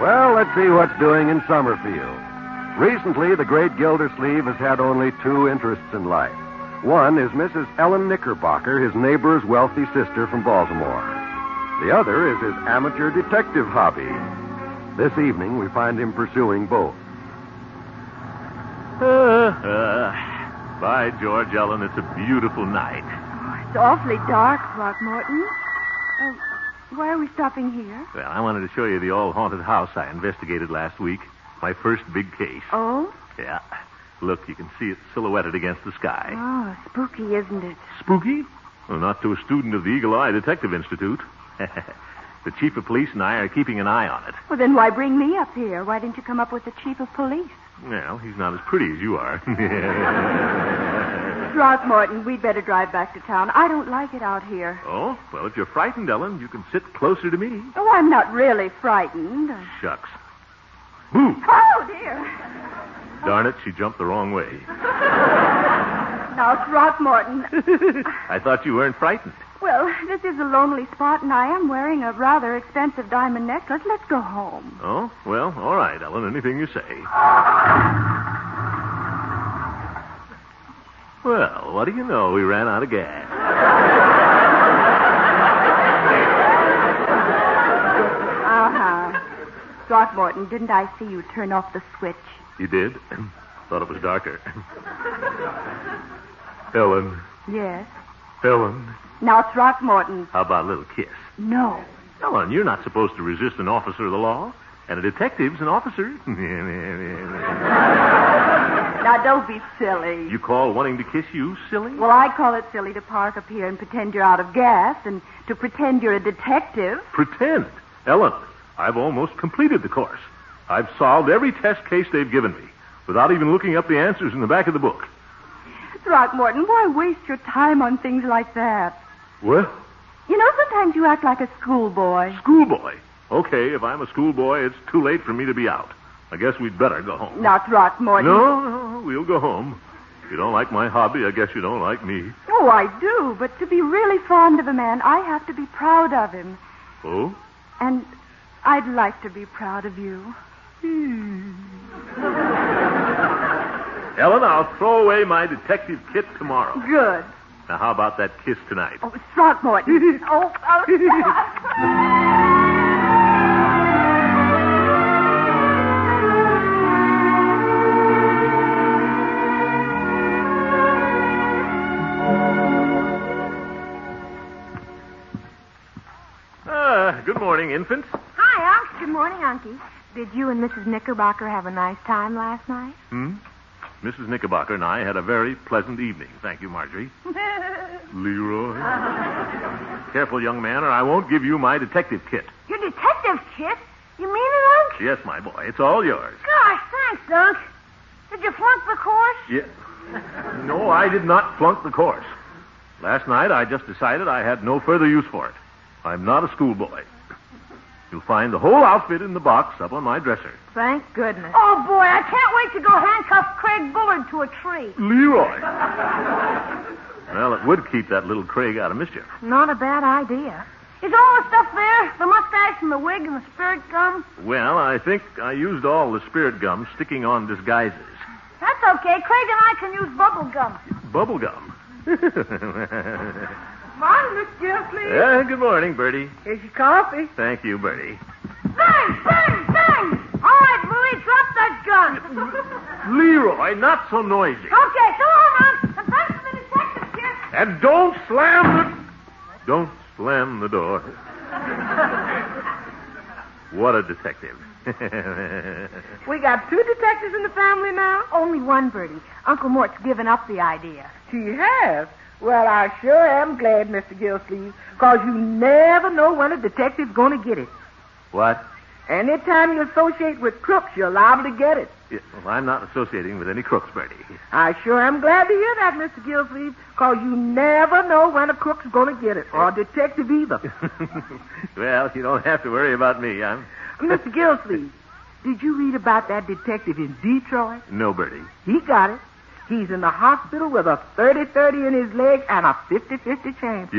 Well, let's see what's doing in Summerfield. Recently, the Great Gildersleeve has had only two interests in life. One is Mrs. Ellen Knickerbocker, his neighbor's wealthy sister from Baltimore. The other is his amateur detective hobby. This evening, we find him pursuing both. By George, Ellen, it's a beautiful night. It's awfully dark, Throckmorton. Why are we stopping here? Well, I wanted to show you the old haunted house I investigated last week. My first big case. Oh? Yeah. Look, you can see it silhouetted against the sky. Oh, spooky, isn't it? Spooky? Well, not to a student of the Eagle Eye Detective Institute. The chief of police and I are keeping an eye on it. Well, then why bring me up here? Why didn't you come up with the chief of police? Well, he's not as pretty as you are. Throckmorton, we'd better drive back to town. I don't like it out here. Oh? Well, if you're frightened, Ellen, you can sit closer to me. Oh, I'm not really frightened. Shucks. Boo! Oh, dear. Darn it, she jumped the wrong way. Now, Throckmorton. I thought you weren't frightened. Well, this is a lonely spot, and I am wearing a rather expensive diamond necklace. Let's go home. Oh? Well, all right, Ellen. Anything you say. Well, what do you know? We ran out of gas. Uh-huh. Throckmorton, didn't I see you turn off the switch? You did? Thought it was darker. Ellen. Yes. Ellen. Now, Throckmorton. How about a little kiss? No. Ellen, you're not supposed to resist an officer of the law. And a detective's an officer. Now, don't be silly. You call wanting to kiss you silly? Well, I call it silly to park up here and pretend you're out of gas and to pretend you're a detective. Pretend? Ellen, I've almost completed the course. I've solved every test case they've given me without even looking up the answers in the back of the book. Throckmorton, why waste your time on things like that? Well? You know, sometimes you act like a schoolboy. Schoolboy? Okay, if I'm a schoolboy, it's too late for me to be out. I guess we'd better go home. Now, Throckmorton. No, we'll go home. If you don't like my hobby, I guess you don't like me. Oh, I do, but to be really fond of a man, I have to be proud of him. Oh? And I'd like to be proud of you. Ellen, I'll throw away my detective kit tomorrow. Good. Now, how about that kiss tonight? Oh, Throckmorton. oh. Good morning, infants. Hi, Unc. Good morning, Unky. Did you and Mrs. Knickerbocker have a nice time last night? Mrs. Knickerbocker and I had a very pleasant evening. Thank you, Marjorie. Leroy. Careful, young man, or I won't give you my detective kit. Your detective kit? You mean it, Unc? Yes, my boy. It's all yours. Gosh, thanks, Unc. Did you flunk the course? Yeah. No, I did not flunk the course. Last night, I just decided I had no further use for it. I'm not a schoolboy. You'll find the whole outfit in the box up on my dresser. Thank goodness. Oh, boy, I can't wait to go handcuff Craig Bullard to a tree. Leroy. Well, it would keep that little Craig out of mischief. Not a bad idea. Is all the stuff there? The mustache and the wig and the spirit gum? Well, I think I used all the spirit gum sticking on disguises. That's okay. Craig and I can use bubble gum. Bubble gum. Morning, Miss Gildersleeve. Yeah, good morning, Bertie. Here's your coffee. Thank you, Bertie. Bang! Bang! Bang! All right, Louie, drop that gun. Leroy, not so noisy. Okay, so long, Ron. And thanks for the detective, kid. And don't slam the door. What a detective. We got 2 detectives in the family now? Only one, Bertie. Uncle Mort's given up the idea. She has. Well, I sure am glad, Mr. Gildersleeve, because you never know when a detective's going to get it. What? Anytime you associate with crooks, you're liable to get it. Yeah, well, I'm not associating with any crooks, Bertie. I sure am glad to hear that, Mr. Gildersleeve, because you never know when a crook's going to get it, or a detective either. Well, you don't have to worry about me. Mr. Gildersleeve, did you read about that detective in Detroit? No, Bertie. He got it. He's in the hospital with a 30-30 in his leg and a 50-50 chance.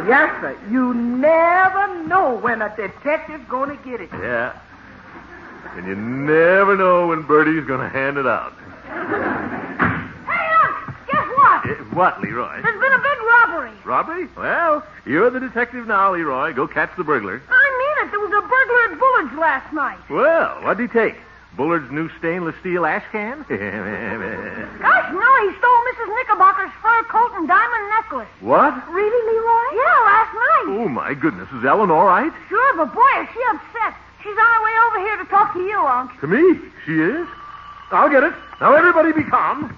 Yes, sir. You never know when a detective's going to get it. Yeah. And you never know when Bertie's going to hand it out. Hey, Unc, guess what? What, Leroy? There's been a big robbery. Robbery? Well, you're the detective now, Leroy. Go catch the burglar. I mean it. There was a burglar at Bullard's last night. Well, what'd he take? Bullard's new stainless steel ash can? Gosh, no, he stole Mrs. Knickerbocker's fur coat and diamond necklace. What? Really, Leroy? Yeah, last night. Oh, my goodness. Is Ellen all right? Sure, but boy, is she upset. She's on her way over here to talk to you, Unc. To me? She is? I'll get it. Now, everybody be calm.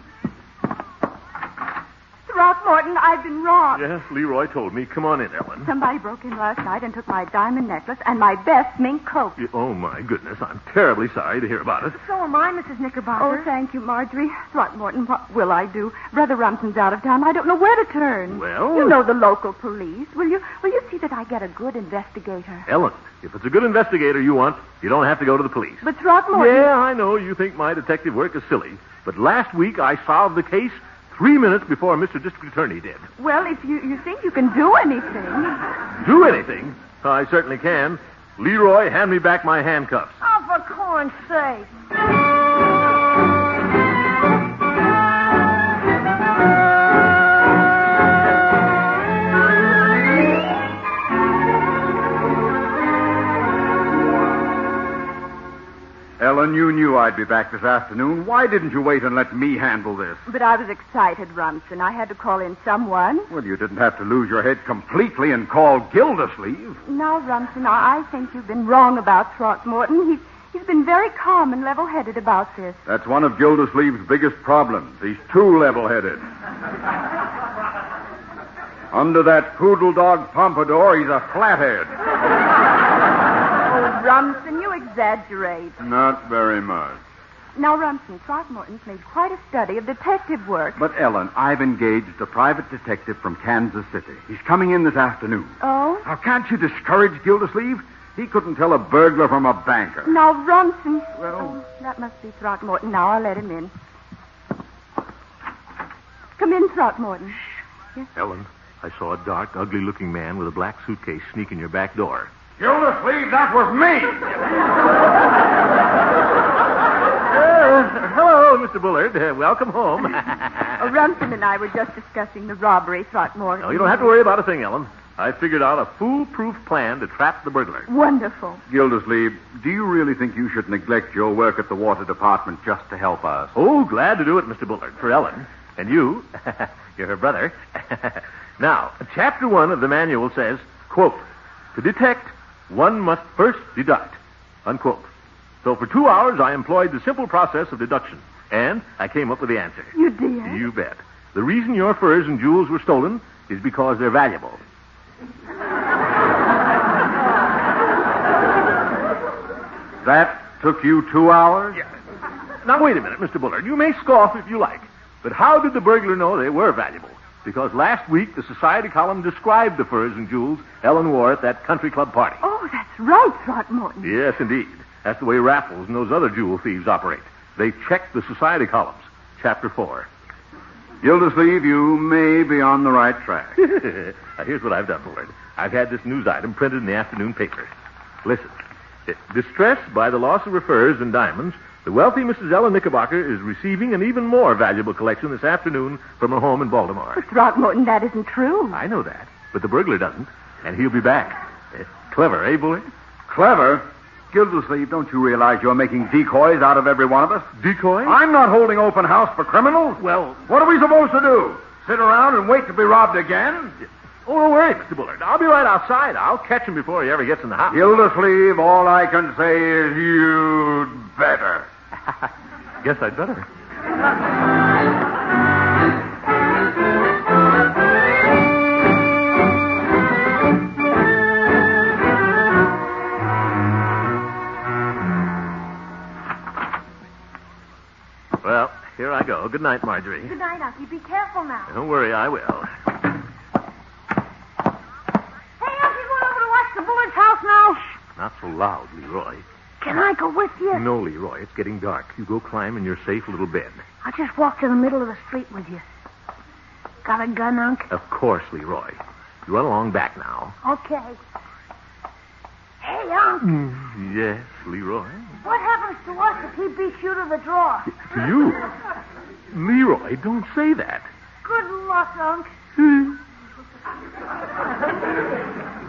Throckmorton, I've been robbed. Yes, Leroy told me. Come on in, Ellen. Somebody broke in last night and took my diamond necklace and my best mink coat. Oh, my goodness. I'm terribly sorry to hear about it. So am I, Mrs. Knickerbocker. Oh, thank you, Marjorie. Throckmorton, what will I do? Brother Rumson's out of town. I don't know where to turn. Well... You know the local police. Will you see that I get a good investigator? Ellen, if it's a good investigator you want, you don't have to go to the police. But Throckmorton... Yeah, I know you think my detective work is silly. But last week I solved the case 3 minutes before Mr. District Attorney did. Well, if you think you can do anything... Do anything? I certainly can. Leroy, hand me back my handcuffs. Oh, for corn's sake. Ellen, you knew I'd be back this afternoon. Why didn't you wait and let me handle this? But I was excited, Rumson. I had to call in someone. Well, you didn't have to lose your head completely and call Gildersleeve. Now, Rumson, I think you've been wrong about Throckmorton. He's been very calm and level-headed about this. That's one of Gildersleeve's biggest problems. He's too level-headed. Under that poodle dog pompadour, he's a flathead. Oh, Rumson, you exaggerate. Not very much. Now, Rumson, Throckmorton's made quite a study of detective work. But, Ellen, I've engaged a private detective from Kansas City. He's coming in this afternoon. Oh? Now, can't you discourage Gildersleeve? He couldn't tell a burglar from a banker. Now, Rumson... Well... Oh, that must be Throckmorton. Now, I'll let him in. Come in, Throckmorton. Yes? Ellen, I saw a dark, ugly-looking man with a black suitcase sneak in your back door. Gildersleeve, that was me! Hello, Mr. Bullard. Welcome home. Rumson and I were just discussing the robbery, Throckmorton. No, you don't have to worry about a thing, Ellen. I figured out a foolproof plan to trap the burglar. Wonderful. Gildersleeve, do you really think you should neglect your work at the water department just to help us? Oh, glad to do it, Mr. Bullard, for Ellen. And you, you're her brother. Now, Chapter 1 of the manual says, quote, to detect, one must first deduct, unquote. So for 2 hours, I employed the simple process of deduction, and I came up with the answer. You did? You bet. The reason your furs and jewels were stolen is because they're valuable. That took you 2 hours? Yeah. Now, wait a minute, Mr. Bullard. You may scoff if you like, but how did the burglar know they were valuable? Because last week, the society column described the furs and jewels Ellen wore at that country club party. Oh, that's right, Throckmorton. Yes, indeed. That's the way Raffles and those other jewel thieves operate. They check the society columns. Chapter 4. Gildersleeve, you may be on the right track. Now, here's what I've done, Bullard. I've had this news item printed in the afternoon paper. Listen. Distressed by the loss of her furs and diamonds, the wealthy Mrs. Ellen Knickerbocker is receiving an even more valuable collection this afternoon from her home in Baltimore. But Throckmorton, that isn't true. I know that, but the burglar doesn't, and he'll be back. Clever, eh, Bullard? Clever? Gildersleeve, don't you realize you're making decoys out of every one of us? Decoys? I'm not holding open house for criminals. Well, what are we supposed to do? Sit around and wait to be robbed again? Oh, don't worry, Mr. Bullard. I'll be right outside. I'll catch him before he ever gets in the house. Gildersleeve, all I can say is you'd better. Guess I'd better. Well, here I go. Good night, Marjorie. Good night, Unky. Be careful now. Don't worry, I will. Not so loud, Leroy. Can I go with you? No, Leroy, it's getting dark. You go climb in your safe little bed. I'll just walk to the middle of the street with you. Got a gun, Unc? Of course, Leroy. You run along back now. Okay. Hey, Unc. Yes, Leroy. What happens to us if he beats you to the draw? To you? Leroy, don't say that. Good luck, Unc.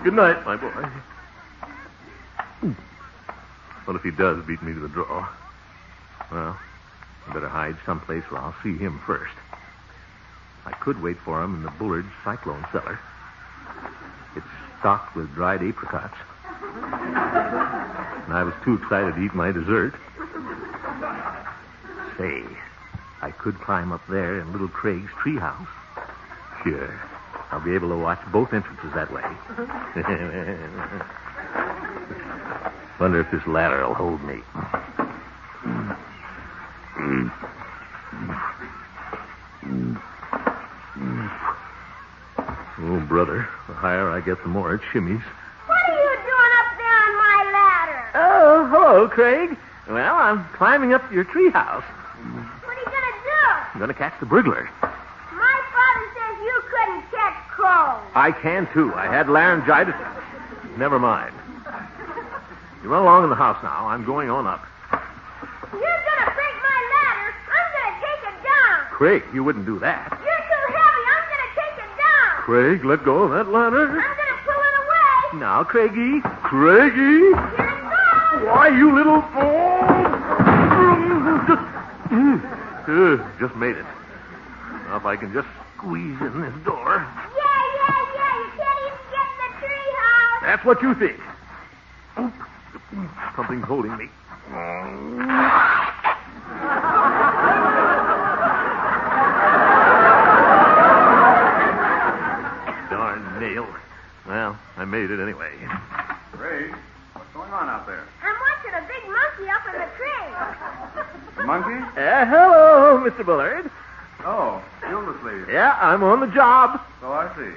Good night, my boy. What if he does beat me to the draw? Well, I better hide someplace where I'll see him first. I could wait for him in the Bullard's cyclone cellar. It's stocked with dried apricots. And I was too excited to eat my dessert. Say, I could climb up there in little Craig's treehouse. Sure, I'll be able to watch both entrances that way. Wonder if this ladder will hold me. Oh, brother, the higher I get, the more it shimmies. What are you doing up there on my ladder? Oh, hello, Craig. Well, I'm climbing up your treehouse. What are you going to do? I'm going to catch the burglar. My father says you couldn't catch crows. I can, too. I had laryngitis. Never mind. You run along in the house now. I'm going on up. You're going to break my ladder. I'm going to take it down. Craig, you wouldn't do that. You're too heavy. I'm going to take it down. Craig, let go of that ladder. I'm going to pull it away. Now, Craigie. Craigie. Here it goes. Why, you little fool. Just made it. Now, if I can just squeeze in this door. Yeah. You can't even get in the treehouse. That's what you think. Something's holding me. Darn nail. Well, I made it anyway. Ray, what's going on out there? I'm watching a big monkey up in the tree. A monkey? Hello, Mr. Bullard. Oh, Gildersleeve. Yeah, I'm on the job. So I see.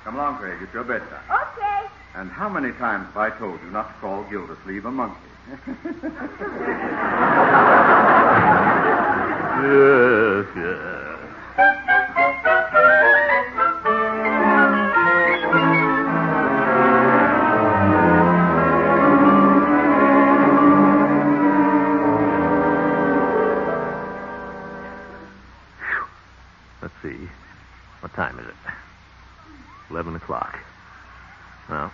Come along, Craig. It's your bedtime. Okay. And how many times have I told you not to call Gildersleeve a monkey? Yes. Let's see. What time is it? 11 o'clock. Well,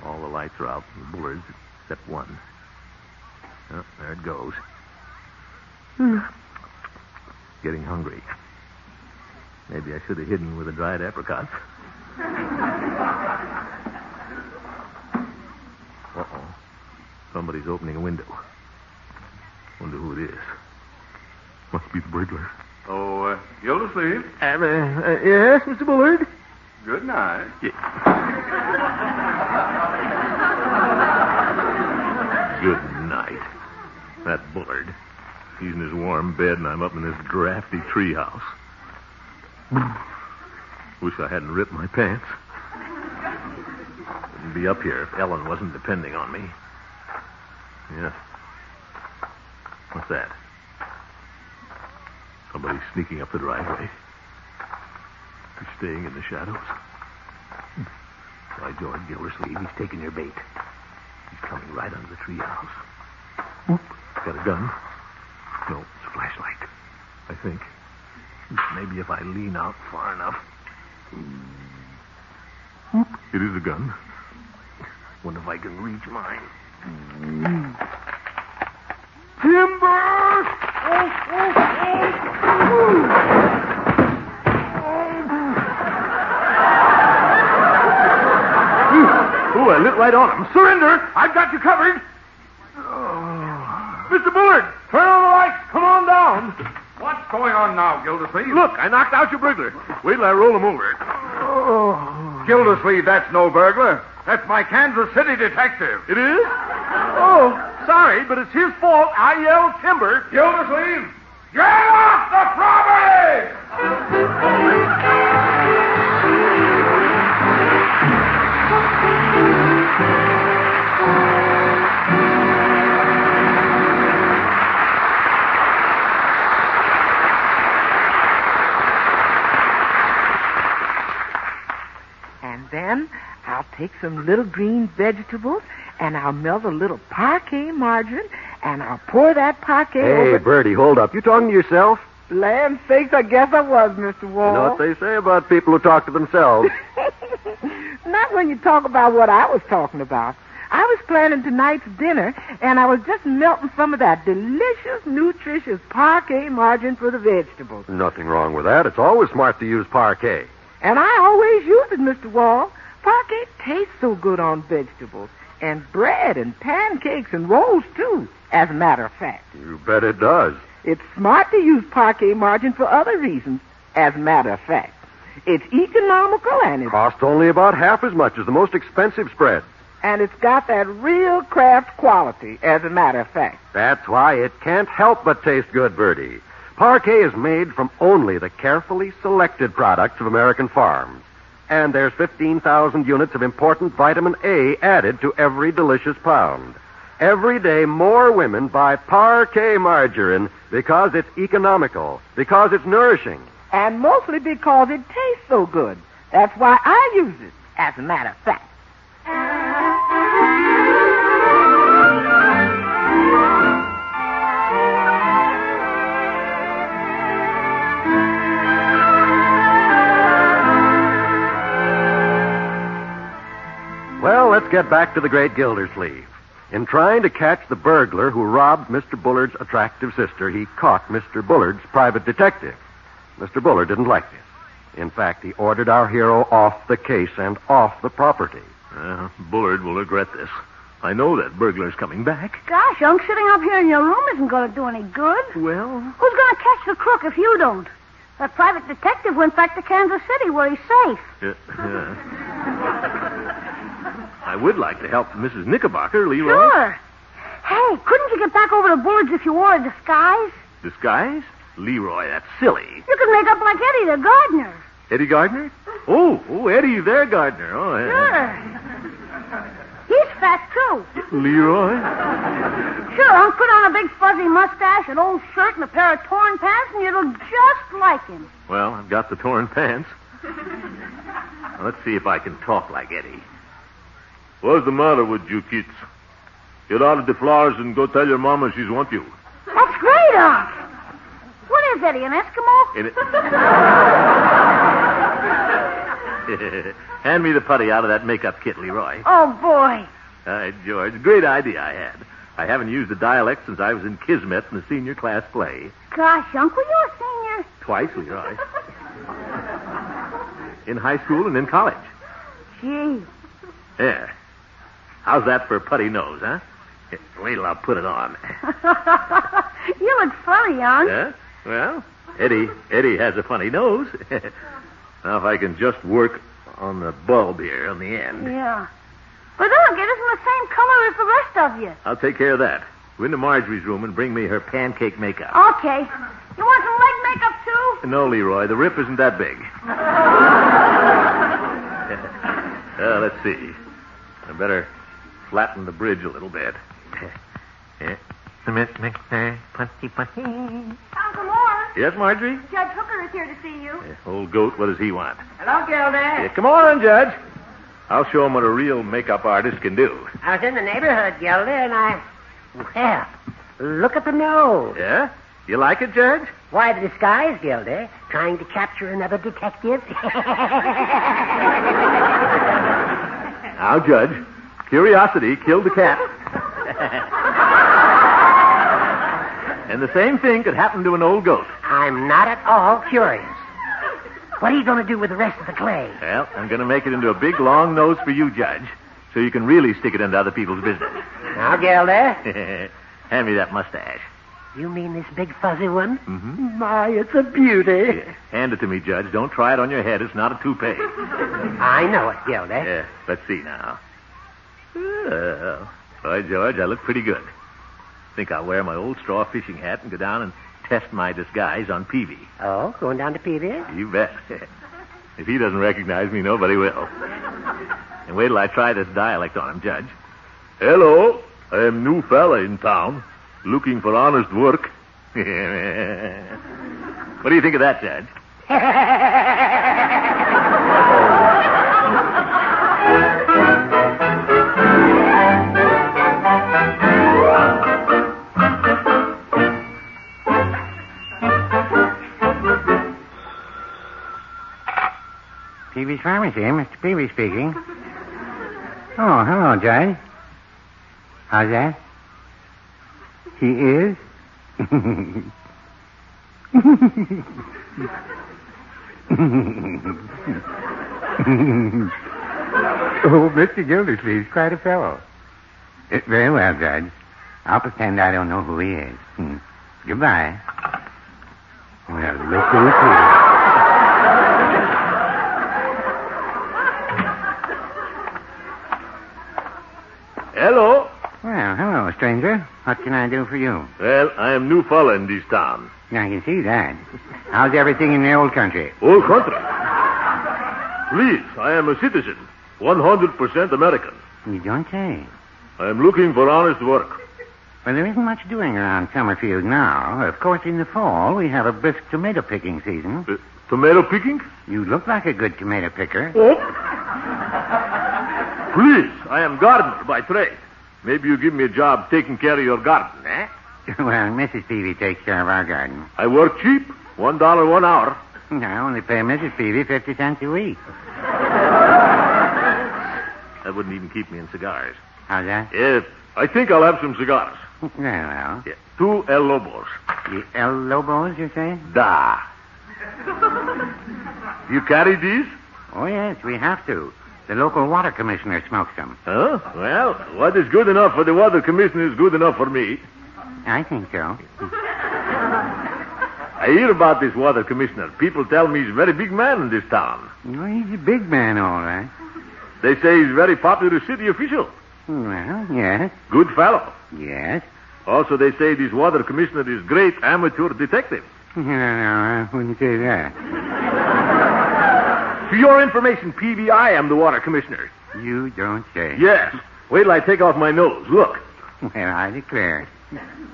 all the lights are out in the Bullards except one. Oh, there it goes. Getting hungry. Maybe I should have hidden with the dried apricots. Uh-oh. Somebody's opening a window. Wonder who it is. Must be the burglar. Oh, Gildersleeve. Yes, Mr. Bullard? Good night. Good night. That Bullard. He's in his warm bed, and I'm up in this drafty treehouse. Wish I hadn't ripped my pants. Wouldn't be up here if Ellen wasn't depending on me. Yeah. What's that? Somebody's sneaking up the driveway. staying in the shadows. By George Gildersleeve, he's taking your bait. He's coming right under the treehouse. Oop, got a gun? No, it's a flashlight, I think. Maybe if I lean out far enough. Oop, it is a gun. Wonder if I can reach mine. Timber! Ooh, I lit right on him. Surrender! I've got you covered. Mr. Bullard, turn on the lights. Come on down. What's going on now, Gildersleeve? Look, I knocked out your burglar. Wait till I roll him over. Gildersleeve, that's no burglar. That's my Kansas City detective. It is? Oh, sorry, but it's his fault. I yelled timber. Gildersleeve, get off the property! And then I'll take some little green vegetables, and I'll melt a little parquet margarine, and I'll pour that parquet over... Hey, Bertie, hold up. You talking to yourself? Land sakes, I guess I was, Mr. Wall. You know what they say about people who talk to themselves. Not when you talk about what I was talking about. I was planning tonight's dinner, and I was just melting some of that delicious, nutritious parquet margarine for the vegetables. Nothing wrong with that. It's always smart to use parquet. And I always use it, Mr. Wall. Parquet tastes so good on vegetables, and bread and pancakes and rolls, too, as a matter of fact. You bet it does. It's smart to use parquet margarine for other reasons, as a matter of fact. It's economical, and Costs only about half as much as the most expensive spread. And it's got that real craft quality, as a matter of fact. That's why it can't help but taste good, Bertie. Parquet is made from only the carefully selected products of American farms. And there's 15,000 units of important vitamin A added to every delicious pound. Every day, more women buy Parquet margarine because it's economical, because it's nourishing. And mostly because it tastes so good. That's why I use it, as a matter of fact. Well, let's get back to the great Gildersleeve. In trying to catch the burglar who robbed Mr. Bullard's attractive sister, he caught Mr. Bullard's private detective. Mr. Bullard didn't like this. In fact, he ordered our hero off the case and off the property. Bullard will regret this. I know that burglar's coming back. Gosh, Unc, sitting up here in your room isn't going to do any good. Well? Who's going to catch the crook if you don't? That private detective went back to Kansas City where he's safe. I would like to help Mrs. Knickerbocker, Leroy. Sure. Hey, couldn't you get back over to Bullard's if you wore a disguise? Disguise? Leroy, that's silly. You could make up like Eddie the gardener. Eddie Gardner? Oh, Eddie, their gardener. Oh, yeah. Sure. He's fat, too. Leroy? Sure, Unc, put on a big fuzzy mustache, an old shirt, and a pair of torn pants, and you look just like him. Well, I've got the torn pants. Now, let's see if I can talk like Eddie. What's the matter with you kids? Get out of the flowers and go tell your mama she's want you. That's great, Unc. What is Eddie, an Eskimo? Hand me the putty out of that makeup kit, Leroy. Oh, boy. George, great idea I had. I haven't used the dialect since I was in Kismet in the senior class play. Gosh, Unc, were you a senior? Twice, Leroy. In high school and in college. Gee. Yeah. How's that for a putty nose, huh? Wait till I'll put it on. You look funny, Unc. Yeah? Well, Eddie has a funny nose. Now, if I can just work on the bulb here on the end. Yeah. But look, it isn't the same color as the rest of you. I'll take care of that. Go into Marjorie's room and bring me her pancake makeup. Okay. You want some leg makeup, too? No, Leroy. The rip isn't that big. Let's see. I better flatten the bridge a little bit. Some more. Yes, Marjorie? Judge Hooker is here to see you. Old goat, what does he want? Hello, Gildy. Yeah, come on, Judge. I'll show him what a real makeup artist can do. I was in the neighborhood, Gildy, and well, look at the nose. Yeah? You like it, Judge? Why, the disguise, Gildy. Trying to capture another detective. Now, Judge, curiosity killed the cat. And the same thing could happen to an old goat. I'm not at all curious. What are you going to do with the rest of the clay? Well, I'm going to make it into a big, long nose for you, Judge, so you can really stick it into other people's business. Now, Gildy. Hand me that mustache. You mean this big fuzzy one? Mm-hmm. My, it's a beauty. Yeah. Hand it to me, Judge. Don't try it on your head. It's not a toupee. I know it, Gildy. Yeah, let's see now. Boy, George, I look pretty good. Think I'll wear my old straw fishing hat and go down and test my disguise on Peavy. Oh, going down to Peavy? You bet. If he doesn't recognize me, nobody will. And wait till I try this dialect on him, Judge. Hello, I am new fella in town, looking for honest work. What do you think of that, Judge? Peavy's Pharmacy, Mr. Peavy speaking. Oh, hello, Judge. How's that? He is? Oh, Mr. Gildersleeve's quite a fellow. Very well, Judge. I'll pretend I don't know who he is. Goodbye. Well, look who's here. Hello. Well, hello, stranger. What can I do for you? Well, I am new fella in this town. I can see that. How's everything in the old country? Old country? Please, I am a citizen. 100% American. You don't say. I am looking for honest work. Well, there isn't much doing around Summerfield now. Of course, in the fall, we have a brisk tomato picking season. Tomato picking? You look like a good tomato picker. Oh. Please, I am gardener by trade. Maybe you give me a job taking care of your garden, eh? Well, Mrs. Peavy takes care of our garden. I work cheap. $1 1 hour. I only pay Mrs. Peavy 50 cents a week. That wouldn't even keep me in cigars. How's that? Yes, I think I'll have some cigars. Well. Yeah. 2 El Lobos. The El Lobos, you say? Da. You carry these? Oh, yes, we have to. The local water commissioner smokes them. Huh? Well, what is good enough for the water commissioner is good enough for me. I think so. I hear about this water commissioner. People tell me he's a very big man in this town. Well, he's a big man, all right. They say he's a very popular city official. Well, yes. Good fellow. Yes. Also, they say this water commissioner is great amateur detective. No, I wouldn't say that. For your information, Peavy, I am the water commissioner. You don't say. Yes. Wait till I take off my nose. Look. Well, I declare.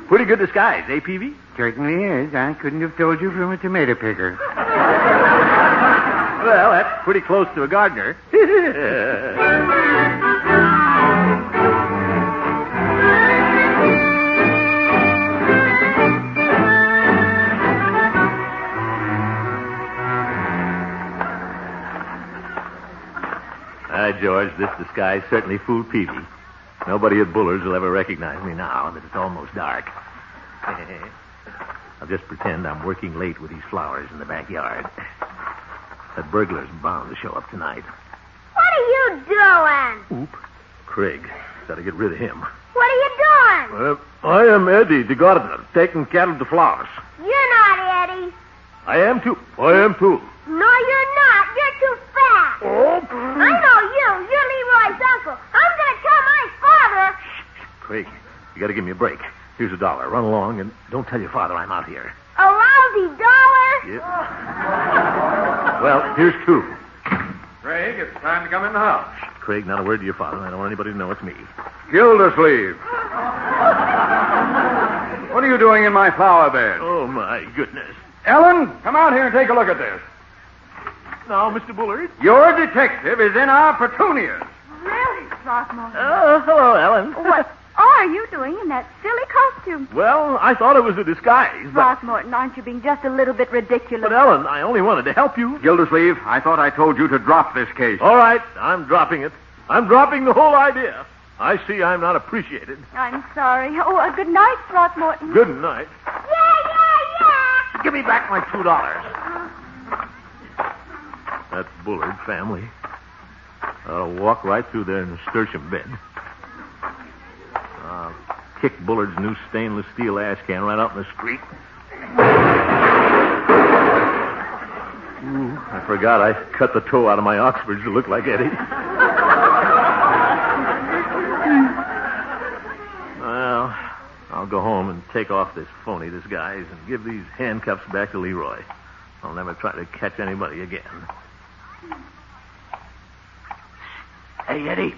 Pretty good disguise, eh, Peavy? Certainly is. I couldn't have told you from a tomato picker. Well, that's pretty close to a gardener. George, this disguise certainly fooled Peavy. Nobody at Buller's will ever recognize me now that it's almost dark. I'll just pretend I'm working late with these flowers in the backyard. That burglar's bound to show up tonight. What are you doing? Oop. Craig. Gotta get rid of him. What are you doing? I am Eddie, the gardener, taking care of the flowers. You're not Eddie. I am too. I am too. No, you're not. You're too fat. Oh. I know you. You're Leroy's uncle. I'm going to tell my father. Craig, you gotta give me a break. Here's $1. Run along and don't tell your father I'm out here. A lousy dollar? Yeah. Well, here's 2. Craig, it's time to come in the house. Craig, not a word to your father. I don't want anybody to know it's me. Gildersleeve. What are you doing in my flower bed? Oh, my goodness. Ellen, come out here and take a look at this. Now, Mr. Bullard. Your detective is in our petunias. Really, Throckmorton? Oh, hello, Ellen. What are you doing in that silly costume? Well, I thought it was a disguise, but... Throckmorton, aren't you being just a little bit ridiculous? But, Ellen, I only wanted to help you. Gildersleeve, I thought I told you to drop this case. All right, I'm dropping it. I'm dropping the whole idea. I see I'm not appreciated. I'm sorry. Oh, good night, Throckmorton. Good night. Yeah. Give me back my $2. That Bullard family. I'll walk right through their nasturtium bed. I'll kick Bullard's new stainless steel ash can right out in the street. Ooh, I forgot I cut the toe out of my Oxfords to look like Eddie. Well, I'll go home and take off this phony disguise and give these handcuffs back to Leroy. I'll never try to catch anybody again. Hey, Eddie.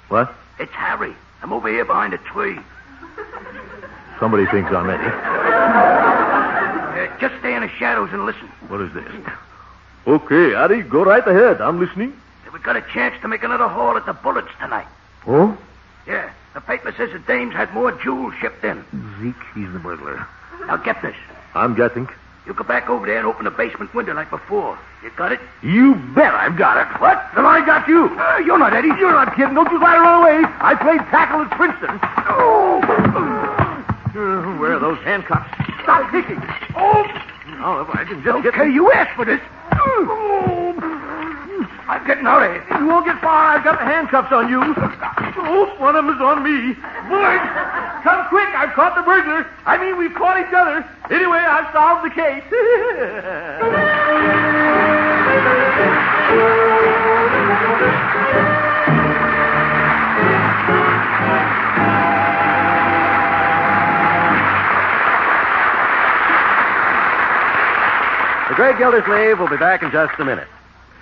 What? It's Harry. I'm over here behind a tree. Somebody thinks I'm Eddie. Just stay in the shadows and listen. What is this? Okay, Eddie, go right ahead. I'm listening. We got a chance to make another haul at the Bullards tonight. Oh? Yeah, the paper says the dames had more jewels shipped in. Zeke, he's the burglar. Now get this. I'm getting. You go back over there and open the basement window like before. You got it? You bet I've got it. What? Then I got you. You're not Eddie. You're not kidding. Don't you try to run away. I played tackle at Princeton. Where are those handcuffs? Stop kicking. Oh, if I can just Okay, you asked for this. I'm getting out of here. You won't get far. I've got the handcuffs on you. Oh, one of them is on me. Bullard, come quick. I've caught the burglar. I mean, we've caught each other. Anyway, I've solved the case. The great Gildersleeve will be back in just a minute.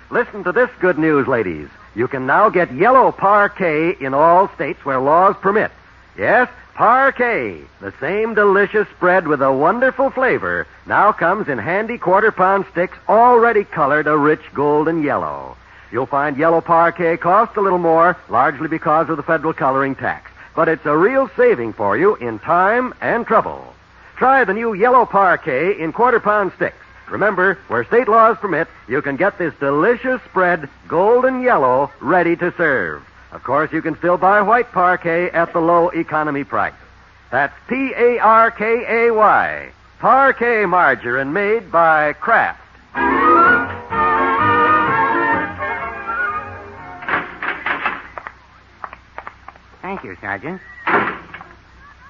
Listen to this good news, ladies. You can now get yellow parquet in all states where laws permit. Yes, parquet, the same delicious spread with a wonderful flavor, now comes in handy quarter-pound sticks already colored a rich golden yellow. You'll find yellow parquet cost a little more, largely because of the federal coloring tax. But it's a real saving for you in time and trouble. Try the new yellow parquet in quarter-pound sticks. Remember, where state laws permit, you can get this delicious spread, golden yellow, ready to serve. Of course, you can still buy white parquet at the low economy price. That's Parkay. Parquet margarine made by Kraft. Thank you, Sergeant.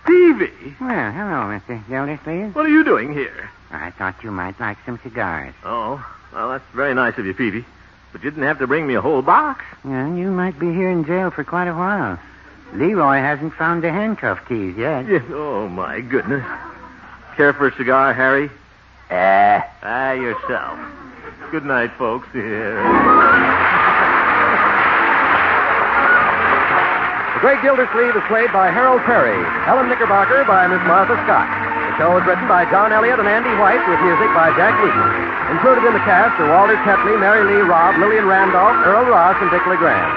Peavy. Well, hello, Mr. Gildersleeve. What are you doing here? I thought you might like some cigars. Oh, well, that's very nice of you, Peavy. But you didn't have to bring me a whole box. Well, you might be here in jail for quite a while. Leroy hasn't found the handcuff keys yet. Yeah. Oh, my goodness. Care for a cigar, Harry? Yourself. Good night, folks. Yeah. The Great Gildersleeve is played by Harold Perry, Helen Knickerbocker by Miss Martha Scott. The show is written by John Elliott and Andy White with music by Jack Wheaton. Included in the cast are Walter Tetley, Mary Lee Robb, Lillian Randolph, Earl Ross, and Dick LeGrand.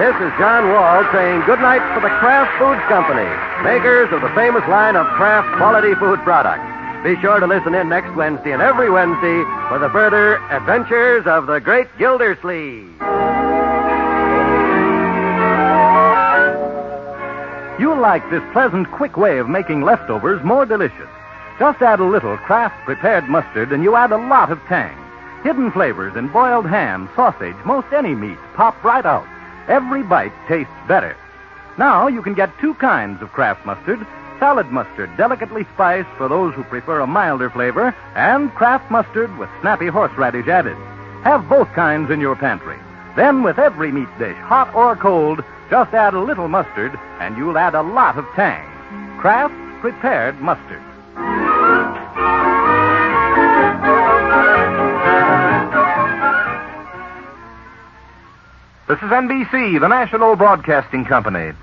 This is John Wall saying good night for the Kraft Foods Company, makers of the famous line of Kraft quality food products. Be sure to listen in next Wednesday and every Wednesday for the further adventures of the Great Gildersleeve. You'll like this pleasant, quick way of making leftovers more delicious. Just add a little Kraft prepared mustard and you add a lot of tang. Hidden flavors in boiled ham, sausage, most any meat pop right out. Every bite tastes better. Now you can get two kinds of Kraft mustard. Salad mustard, delicately spiced for those who prefer a milder flavor, and Kraft mustard with snappy horseradish added. Have both kinds in your pantry. Then with every meat dish, hot or cold, just add a little mustard, and you'll add a lot of tang. Kraft prepared mustard. This is NBC, the National Broadcasting Company.